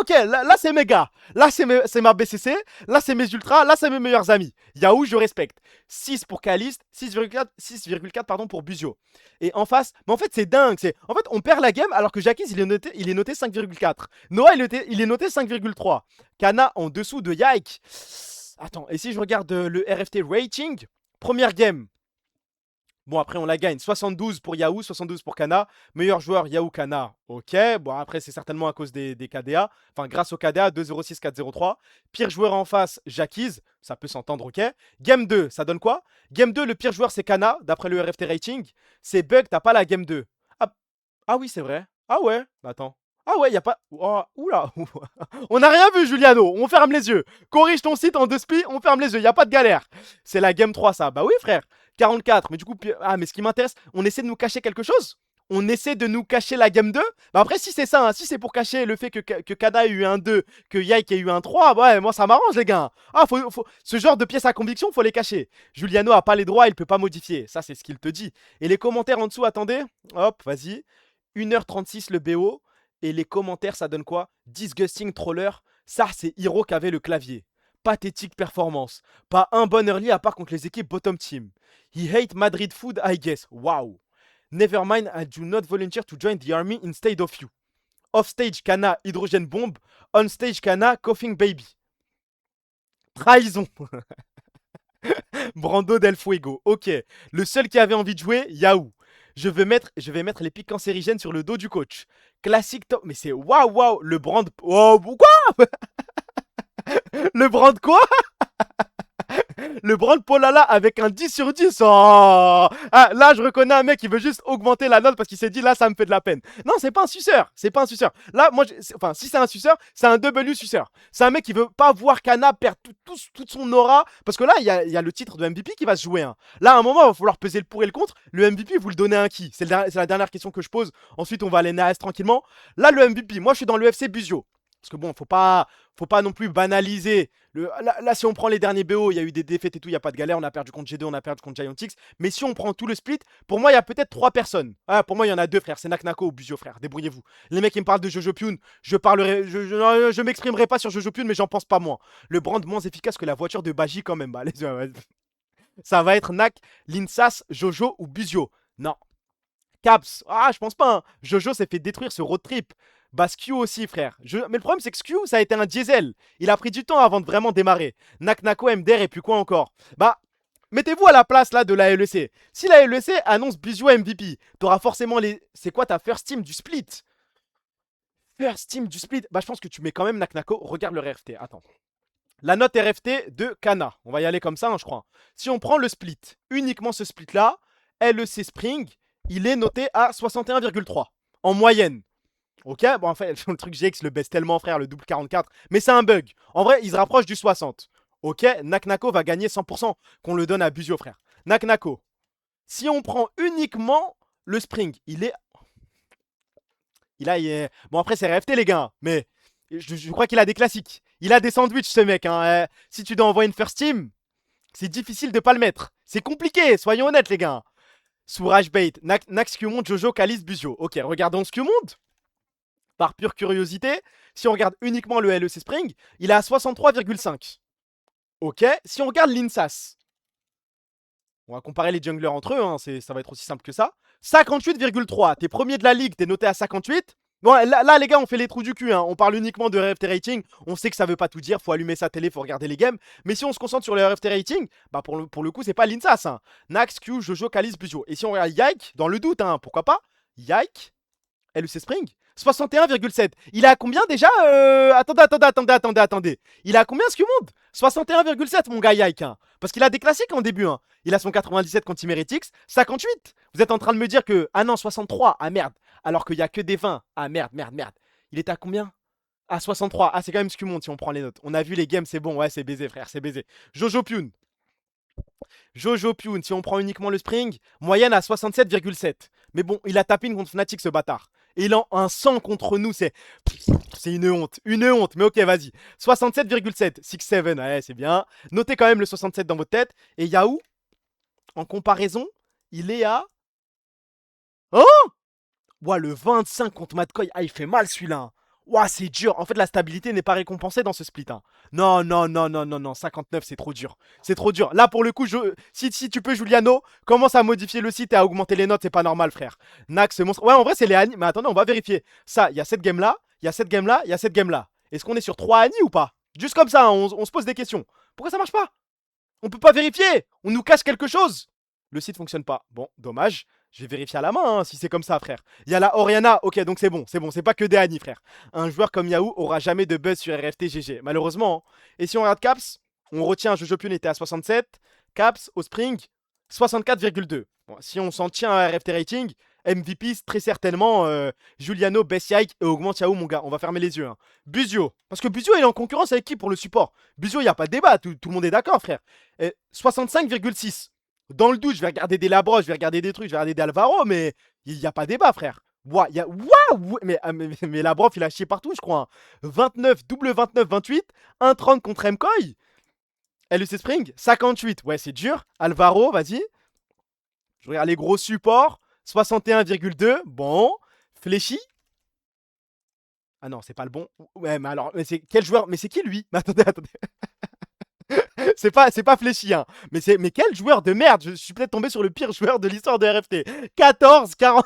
ok, là c'est mes gars. Là c'est ma BCC. Là c'est mes ultras. Là c'est mes meilleurs amis. Yahoo, je respecte. 6 pour Caliste, 6,4 pardon pour Buzio. Et en face, mais en fait c'est dingue. En fait on perd la game alors que Jackies il est noté 5,4. Noah il est noté 5,3. Kana en dessous de Yike. Attends, et si je regarde le RFT rating, première game. Bon, après, on la gagne. 72 pour Yahoo, 72 pour Kana. Meilleur joueur, Yahoo Kana. Ok. Bon, après, c'est certainement à cause des KDA. Enfin, grâce au KDA, 2-0-6, 4-0-3. Pire joueur en face, Jackies. Ça peut s'entendre, ok. Game 2, ça donne quoi? Game 2, le pire joueur, c'est Kana, d'après le RFT rating. C'est bug, t'as pas la game 2. Ah oui, c'est vrai. Ah ouais. Bah, attends. Ah ouais, y a pas... Oh, oula. On n'a rien vu, Juliano. On ferme les yeux. Corrige ton site en 2 spies, on ferme les yeux. Y a pas de galère. C'est la game 3, ça. Bah oui, frère. 44. Mais du coup, mais ce qui m'intéresse, on essaie de nous cacher quelque chose? On essaie de nous cacher la game 2? Bah après, si c'est ça, hein, si c'est pour cacher le fait que Kada ait eu un 2, que Yike ait eu un 3, ouais, moi ça m'arrange, les gars. Ah, ce genre de pièces à conviction, faut les cacher. Juliano a pas les droits, il peut pas modifier. Ça, c'est ce qu'il te dit. Et les commentaires en dessous, attendez. Hop, vas-y. 1h36 le BO. Et les commentaires, ça donne quoi? Disgusting troller. Ça, c'est Hiro qui avait le clavier. Pathétique performance. Pas un bon early à part contre les équipes bottom team. He hate Madrid food, I guess. Wow. Never mind, I do not volunteer to join the army instead of you. Off stage, Kana, hydrogène bombe. On stage, Kana, coughing baby. Trahison. Brando del Fuego. Ok. Le seul qui avait envie de jouer, Yahoo. Je vais mettre les pics cancérigènes sur le dos du coach. Classique top. Mais c'est waouh. Le brand. Oh, quoi? Le brand quoi? Le brand Polala avec un 10 sur 10. Oh ah, là, je reconnais un mec qui veut juste augmenter la note parce qu'il s'est dit là, ça me fait de la peine. Non, c'est pas un suceur. C'est pas un suceur. Là, moi, enfin, si c'est un suceur, c'est un W suceur. C'est un mec qui veut pas voir Kana perdre toute son aura. Parce que là, il y a le titre de MVP qui va se jouer. Hein. Là, à un moment, il va falloir peser le pour et le contre. Le MVP, vous le donnez à qui? C'est la dernière question que je pose. Ensuite, on va aller NAS tranquillement. Là, le MVP, moi, je suis dans l'UFC Busio. Parce que bon, faut pas non plus banaliser. Là, si on prend les derniers BO, il y a eu des défaites et tout, il n'y a pas de galère. On a perdu contre G2, on a perdu contre Giantix. Mais si on prend tout le split, pour moi, il y a peut-être 3 personnes. Ah, pour moi, il y en a 2, frère. C'est Naknako ou Busio, frère. Débrouillez-vous. Les mecs qui me parlent de Jojo Pyun, je m'exprimerai pas sur Jojo Pyun, mais j'en pense pas moins. Le brand moins efficace que la voiture de Baji, quand même. Bah, ça va être Nak, Linsas, Jojo ou Busio. Non. Caps. Ah, je pense pas. Hein. Jojo s'est fait détruire ce road trip. Bah, Skew aussi, frère. Mais le problème, c'est que Skew, ça a été un diesel. Il a pris du temps avant de vraiment démarrer. Naknako, MDR et puis quoi encore? Bah, mettez-vous à la place là de la LEC. Si la LEC annonce Busio MVP, t'auras forcément les. C'est quoi ta first team du split? First team du split. Bah, je pense que tu mets quand même Naknako. Regarde le RFT. Attends. La note RFT de Kana. On va y aller comme ça, hein, je crois. Si on prend le split, uniquement ce split là, LEC Spring, il est noté à 61,3 en moyenne. Ok, bon en fait, le truc GX le baisse tellement frère, le double 44, mais c'est un bug. En vrai, il se rapproche du 60. Ok, Naknako va gagner 100% qu'on le donne à Busio frère. Naknako, si on prend uniquement le Spring, il est... Bon après c'est RFT les gars, mais je crois qu'il a des classiques. Il a des sandwichs ce mec. Hein. Si tu dois envoyer une first team, c'est difficile de pas le mettre. C'est compliqué, soyons honnêtes les gars. Sourage Bait, Nak Scumonde, Jojo, Kalis, Busio. Ok, regardons Scumonde. Par pure curiosité, si on regarde uniquement le LEC Spring, il est à 63,5. Ok, si on regarde l'INSAS, on va comparer les junglers entre eux, hein, ça va être aussi simple que ça. 58,3, t'es premier de la ligue, t'es noté à 58. Bon, là, les gars, on fait les trous du cul, hein. On parle uniquement de RFT rating, on sait que ça veut pas tout dire, faut allumer sa télé, faut regarder les games. Mais si on se concentre sur le RFT rating, bah pour le coup, c'est pas l'INSAS. Hein. Nax, Q, Jojo, Kalis, Busio. Et si on regarde Yike, dans le doute, hein, pourquoi pas, Yike, LEC Spring, 61,7. Il a combien déjà Attendez. Il a combien ce monde 61,7 mon gars Yike. Hein. Parce qu'il a des classiques en début. Hein. Il a son 97 contre Timeretix. 58. Vous êtes en train de me dire que... Ah non, 63. Ah merde. Alors qu'il n'y a que des 20. Ah merde. Il est à combien? Ah 63. Ah c'est quand même ce monde si on prend les notes. On a vu les games, c'est bon. Ouais, c'est baisé frère, c'est baisé. Jojo Pyun, si on prend uniquement le Spring, moyenne à 67,7. Mais bon, il a tapé une contre Fnatic ce bâtard. Et il a un 100 contre nous, c'est une honte. Une honte, mais ok, vas-y. 67,7, 6-7, ouais, c'est bien. Notez quand même le 67 dans votre tête. Et Yahoo, en comparaison, il est à... Oh ouah, le 25 contre Madcoy, ah, il fait mal celui-là. Ouah, c'est dur. En fait, la stabilité n'est pas récompensée dans ce split. Hein. Non. 59, c'est trop dur. C'est trop dur. Là, pour le coup, si tu peux, Juliano, commence à modifier le site et à augmenter les notes. C'est pas normal, frère. Nax, ce monstre. Ouais, en vrai, c'est les Annie. Mais attendez, on va vérifier. Ça, il y a cette game-là, il y a cette game-là, il y a cette game-là. Est-ce qu'on est sur 3 Annie ou pas? Juste comme ça, hein, on se pose des questions. Pourquoi ça marche pas? On peut pas vérifier. On nous cache quelque chose. Le site fonctionne pas. Bon, dommage. Je vais vérifier à la main hein, si c'est comme ça, frère. Il y a la Oriana. Ok, donc c'est bon. C'est pas que des Annie, frère. Un joueur comme Yahoo aura jamais de buzz sur RFT GG. Malheureusement. Hein. Et si on regarde Caps, on retient Jojo Pyun était à 67. Caps au Spring, 64,2. Bon, si on s'en tient à RFT rating, MVP, très certainement Juliano, Best Yike et augmente Yahoo, mon gars. On va fermer les yeux. Hein. Busio. Parce que Busio, il est en concurrence avec qui pour le support? Busio, il n'y a pas de débat. Tout le monde est d'accord, frère. 65,6. Dans le doute, je vais regarder des Labros, je vais regarder des trucs, je vais regarder des Alvaro, mais il n'y a pas débat, frère. Mais Labrov, il a chié partout, je crois. 29, double 29, 28. 1,30 contre Mkoy. LEC Spring, 58. Ouais, c'est dur. Alvaro, vas-y. Je regarde les gros supports. 61,2. Bon. Fléchi. Ah non, c'est pas le bon. Ouais, mais alors, c'est quel joueur? Mais c'est qui lui? Mais attendez. C'est pas Fléchi, hein. Mais quel joueur de merde. Je suis peut-être tombé sur le pire joueur de l'histoire de RFT. 14, 40.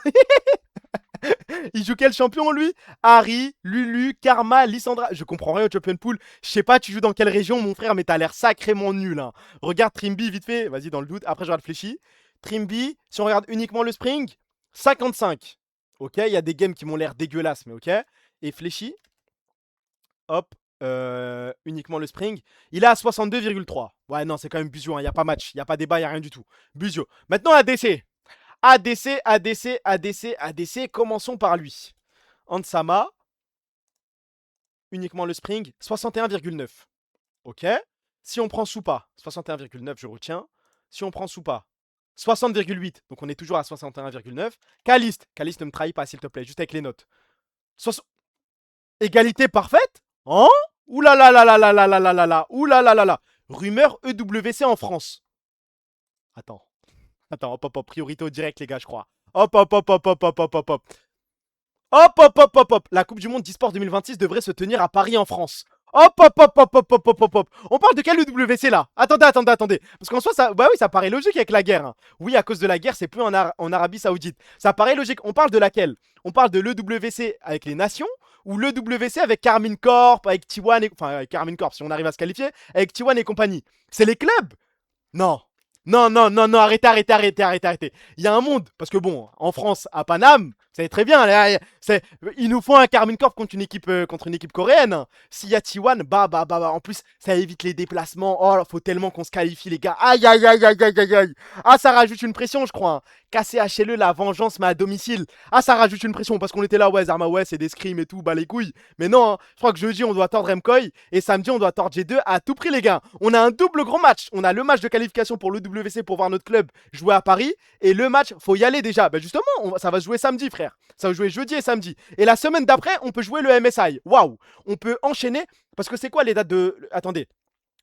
Il joue quel champion, lui? Harry, Lulu, Karma, Lissandra. Je comprends rien au Champion Pool. Je sais pas, tu joues dans quelle région, mon frère, mais t'as l'air sacrément nul. Hein. Regarde Trimby, vite fait. Vas-y, dans le doute. Après, je regarde Fléchi. Trimby, si on regarde uniquement le Spring, 55. Ok, il y a des games qui m'ont l'air dégueulasses, mais ok. Et Fléchi. Hop. uniquement le Spring. Il est à 62,3. Ouais, non, c'est quand même Busio. Il n'y a pas match. Il n'y a pas débat, il n'y a rien du tout. Busio. Maintenant, ADC. ADC. Commençons par lui. Ansama. Uniquement le Spring. 61,9. Ok. Si on prend Soupa. 61,9, je retiens. Si on prend Soupa. 60,8. Donc on est toujours à 61,9. Caliste. Caliste, ne me trahis pas, s'il te plaît. Juste avec les notes. Égalité parfaite. Hein? Ouh là là là là là là là là là là. Ouh là là là là. Rumeur EWC en France. Attends. Attends, hop hop hop. Priorité au direct, les gars, je crois. Hop hop hop hop hop hop hop hop hop. Hop hop hop hop hop. La Coupe du Monde d'e-sport 2026 devrait se tenir à Paris en France. Hop hop hop hop hop hop hop hop hop. On parle de quel EWC là? Attendez. Parce qu'en soi, ça, bah oui, ça paraît logique avec la guerre. Hein. Oui, à cause de la guerre, c'est plus en Arabie Saoudite. Ça paraît logique. On parle de laquelle? On parle de l'EWC avec les nations ou l'EWC avec Carmine Corp, avec T1 et... Enfin, avec Carmine Corp, si on arrive à se qualifier, avec T1 et compagnie. C'est les clubs? Non. Non, arrêtez. Il y a un monde, parce que bon, en France, à Paname, vous savez très bien, là, il nous faut un Carmine Corp contre une équipe coréenne. Hein. S'il y a T1, en plus, ça évite les déplacements. Oh, faut tellement qu'on se qualifie, les gars. Aïe. Ah, ça rajoute une pression, je crois. Hein. KCHLE, la vengeance, mais à domicile. Ah, ça rajoute une pression, parce qu'on était là, ouais, Zarma, ouais, c'est des scrims et tout, bah les couilles. Mais non, hein, je crois que jeudi, on doit tordre MKOI, et samedi, on doit tordre G2 à tout prix, les gars. On a un double gros match. On a le match de qualification pour le WC pour voir notre club jouer à Paris, et le match, faut y aller déjà. Bah justement, ça va se jouer samedi, frère. Ça va jouer jeudi et samedi. Et la semaine d'après, on peut jouer le MSI. Waouh. On peut enchaîner, parce que c'est quoi les dates de... Attendez.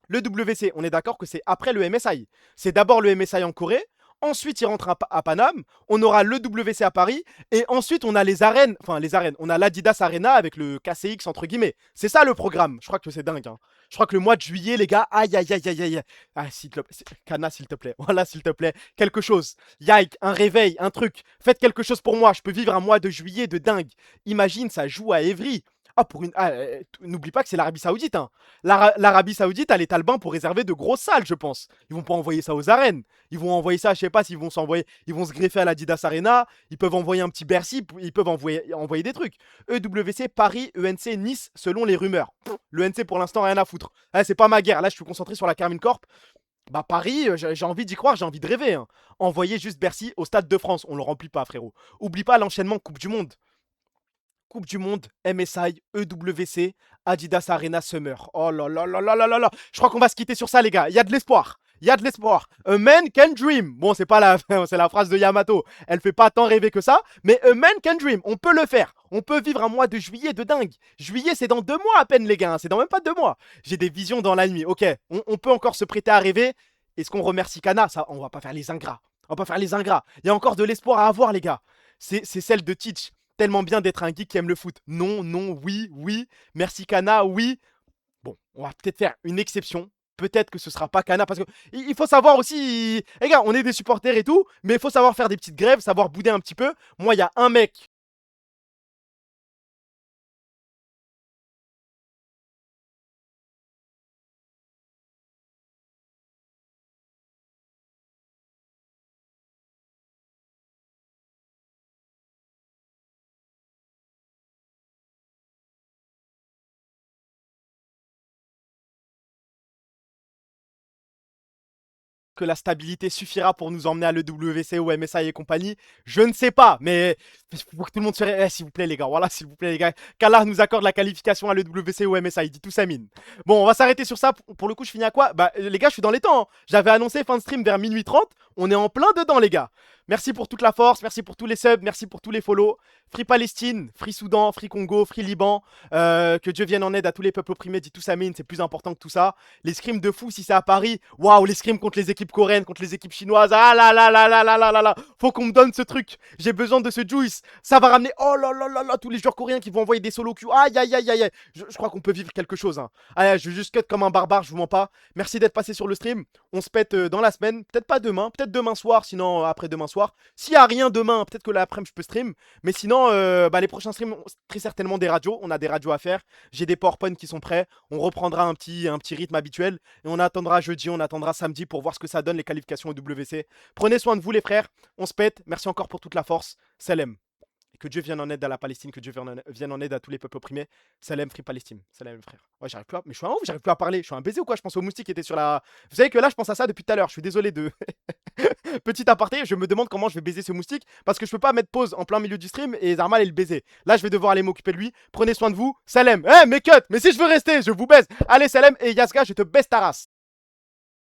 Le WC, on est d'accord que c'est après le MSI. C'est d'abord le MSI en Corée. Ensuite, il rentre à Paname. On aura le WC à Paris. Et ensuite, on a les arènes. Enfin, les arènes. On a l'Adidas Arena avec le KCX, entre guillemets. C'est ça le programme. Je crois que c'est dingue. Hein. Je crois que le mois de juillet, les gars. Aïe. Ah, s'il te plaît. Kana, s'il te plaît. Voilà, s'il te plaît. Quelque chose. Yike, un réveil, un truc. Faites quelque chose pour moi. Je peux vivre un mois de juillet de dingue. Imagine, ça joue à Évry. N'oublie pas que c'est l'Arabie Saoudite. Hein. L'Arabie Saoudite a les talbans pour réserver de grosses salles, je pense. Ils vont pas envoyer ça aux arènes. Ils vont envoyer ça, je sais pas s'ils vont s'envoyer. Ils vont se greffer à l'Adidas Arena. Ils peuvent envoyer un petit Bercy. Ils peuvent envoyer des trucs. EWC, Paris, ENC, Nice, selon les rumeurs. Le ENC pour l'instant, rien à foutre. C'est pas ma guerre. Là, je suis concentré sur la Carmine Corp. Bah Paris, j'ai envie d'y croire, j'ai envie de rêver. Hein. Envoyer juste Bercy au Stade de France. On le remplit pas, frérot. Oublie pas l'enchaînement Coupe du Monde. Coupe du Monde, MSI, EWC, Adidas Arena Summer. Oh là là là là là là là. Je crois qu'on va se quitter sur ça, les gars. Il y a de l'espoir. A man can dream. Bon, c'est pas c'est la phrase de Yamato. Elle fait pas tant rêver que ça. Mais a man can dream. On peut le faire. On peut vivre un mois de juillet de dingue. Juillet, c'est dans 2 mois à peine, les gars. C'est dans même pas 2 mois. J'ai des visions dans la nuit. Ok, on peut encore se prêter à rêver. Est-ce qu'on remercie Kana? Ça, on va pas faire les ingrats. Il y a encore de l'espoir à avoir, les gars. C'est celle de Teach. Tellement bien d'être un geek qui aime le foot. Non, oui. Merci Kana, oui. Bon, on va peut-être faire une exception. Peut-être que ce sera pas Kana parce que il faut savoir aussi, les gars, on est des supporters et tout, mais il faut savoir faire des petites grèves, savoir bouder un petit peu. Moi, il y a un mec. Que la stabilité suffira pour nous emmener à l'EWC ou MSI et compagnie, je ne sais pas, mais pour que tout le monde se s'il vous plaît les gars, voilà, s'il vous plaît les gars, qu'Allah nous accorde la qualification à l'EWC ou MSI, dit tout ça mine. Bon, on va s'arrêter sur ça, pour le coup je finis à quoi? Bah les gars, je suis dans les temps, hein. J'avais annoncé fin de stream vers minuit 30, on est en plein dedans les gars. Merci pour toute la force, merci pour tous les subs, merci pour tous les follow. Free Palestine, Free Soudan, Free Congo, Free Liban. Que Dieu vienne en aide à tous les peuples opprimés, dit tout ça mine, c'est plus important que tout ça. Les scrims de fou si c'est à Paris. Waouh, les scrims contre les équipes coréennes, contre les équipes chinoises. Ah là là là là là là là là. Faut qu'on me donne ce truc. J'ai besoin de ce juice. Ça va ramener. Oh là là là là, tous les joueurs coréens qui vont envoyer des solo queues. Aïe aïe aïe aïe. Je crois qu'on peut vivre quelque chose. Hein. Allez, je vais juste cut comme un barbare, je vous mens pas. Merci d'être passé sur le stream. On se pète dans la semaine. Peut-être pas demain, peut-être demain soir, sinon après demain soir. S'il y a rien demain, peut-être que l'après-midi je peux stream. Mais sinon, les prochains streams, très certainement des radios. On a des radios à faire. J'ai des PowerPoint qui sont prêts. On reprendra un petit rythme habituel. Et on attendra jeudi, on attendra samedi pour voir ce que ça donne les qualifications au WC. Prenez soin de vous les frères. On se pète. Merci encore pour toute la force. Salam. Que Dieu vienne en aide à la Palestine, que Dieu vienne en aide à tous les peuples opprimés. Salam, free Palestine. Salam, frère. Ouais, j'arrive plus à... Mais je suis un ouf, j'arrive plus à parler. Je suis un baiser ou quoi? Je pense au moustique qui était sur la... Vous savez que là, je pense à ça depuis tout à l'heure. Je suis désolé de... Petit aparté, je me demande comment je vais baiser ce moustique parce que je peux pas mettre pause en plein milieu du stream et Zarmal et le baiser. Là, je vais devoir aller m'occuper de lui. Prenez soin de vous. Salam. Eh, mais cut. Mais si je veux rester, je vous baise. Allez, Salam et Yaska, je te baisse ta race.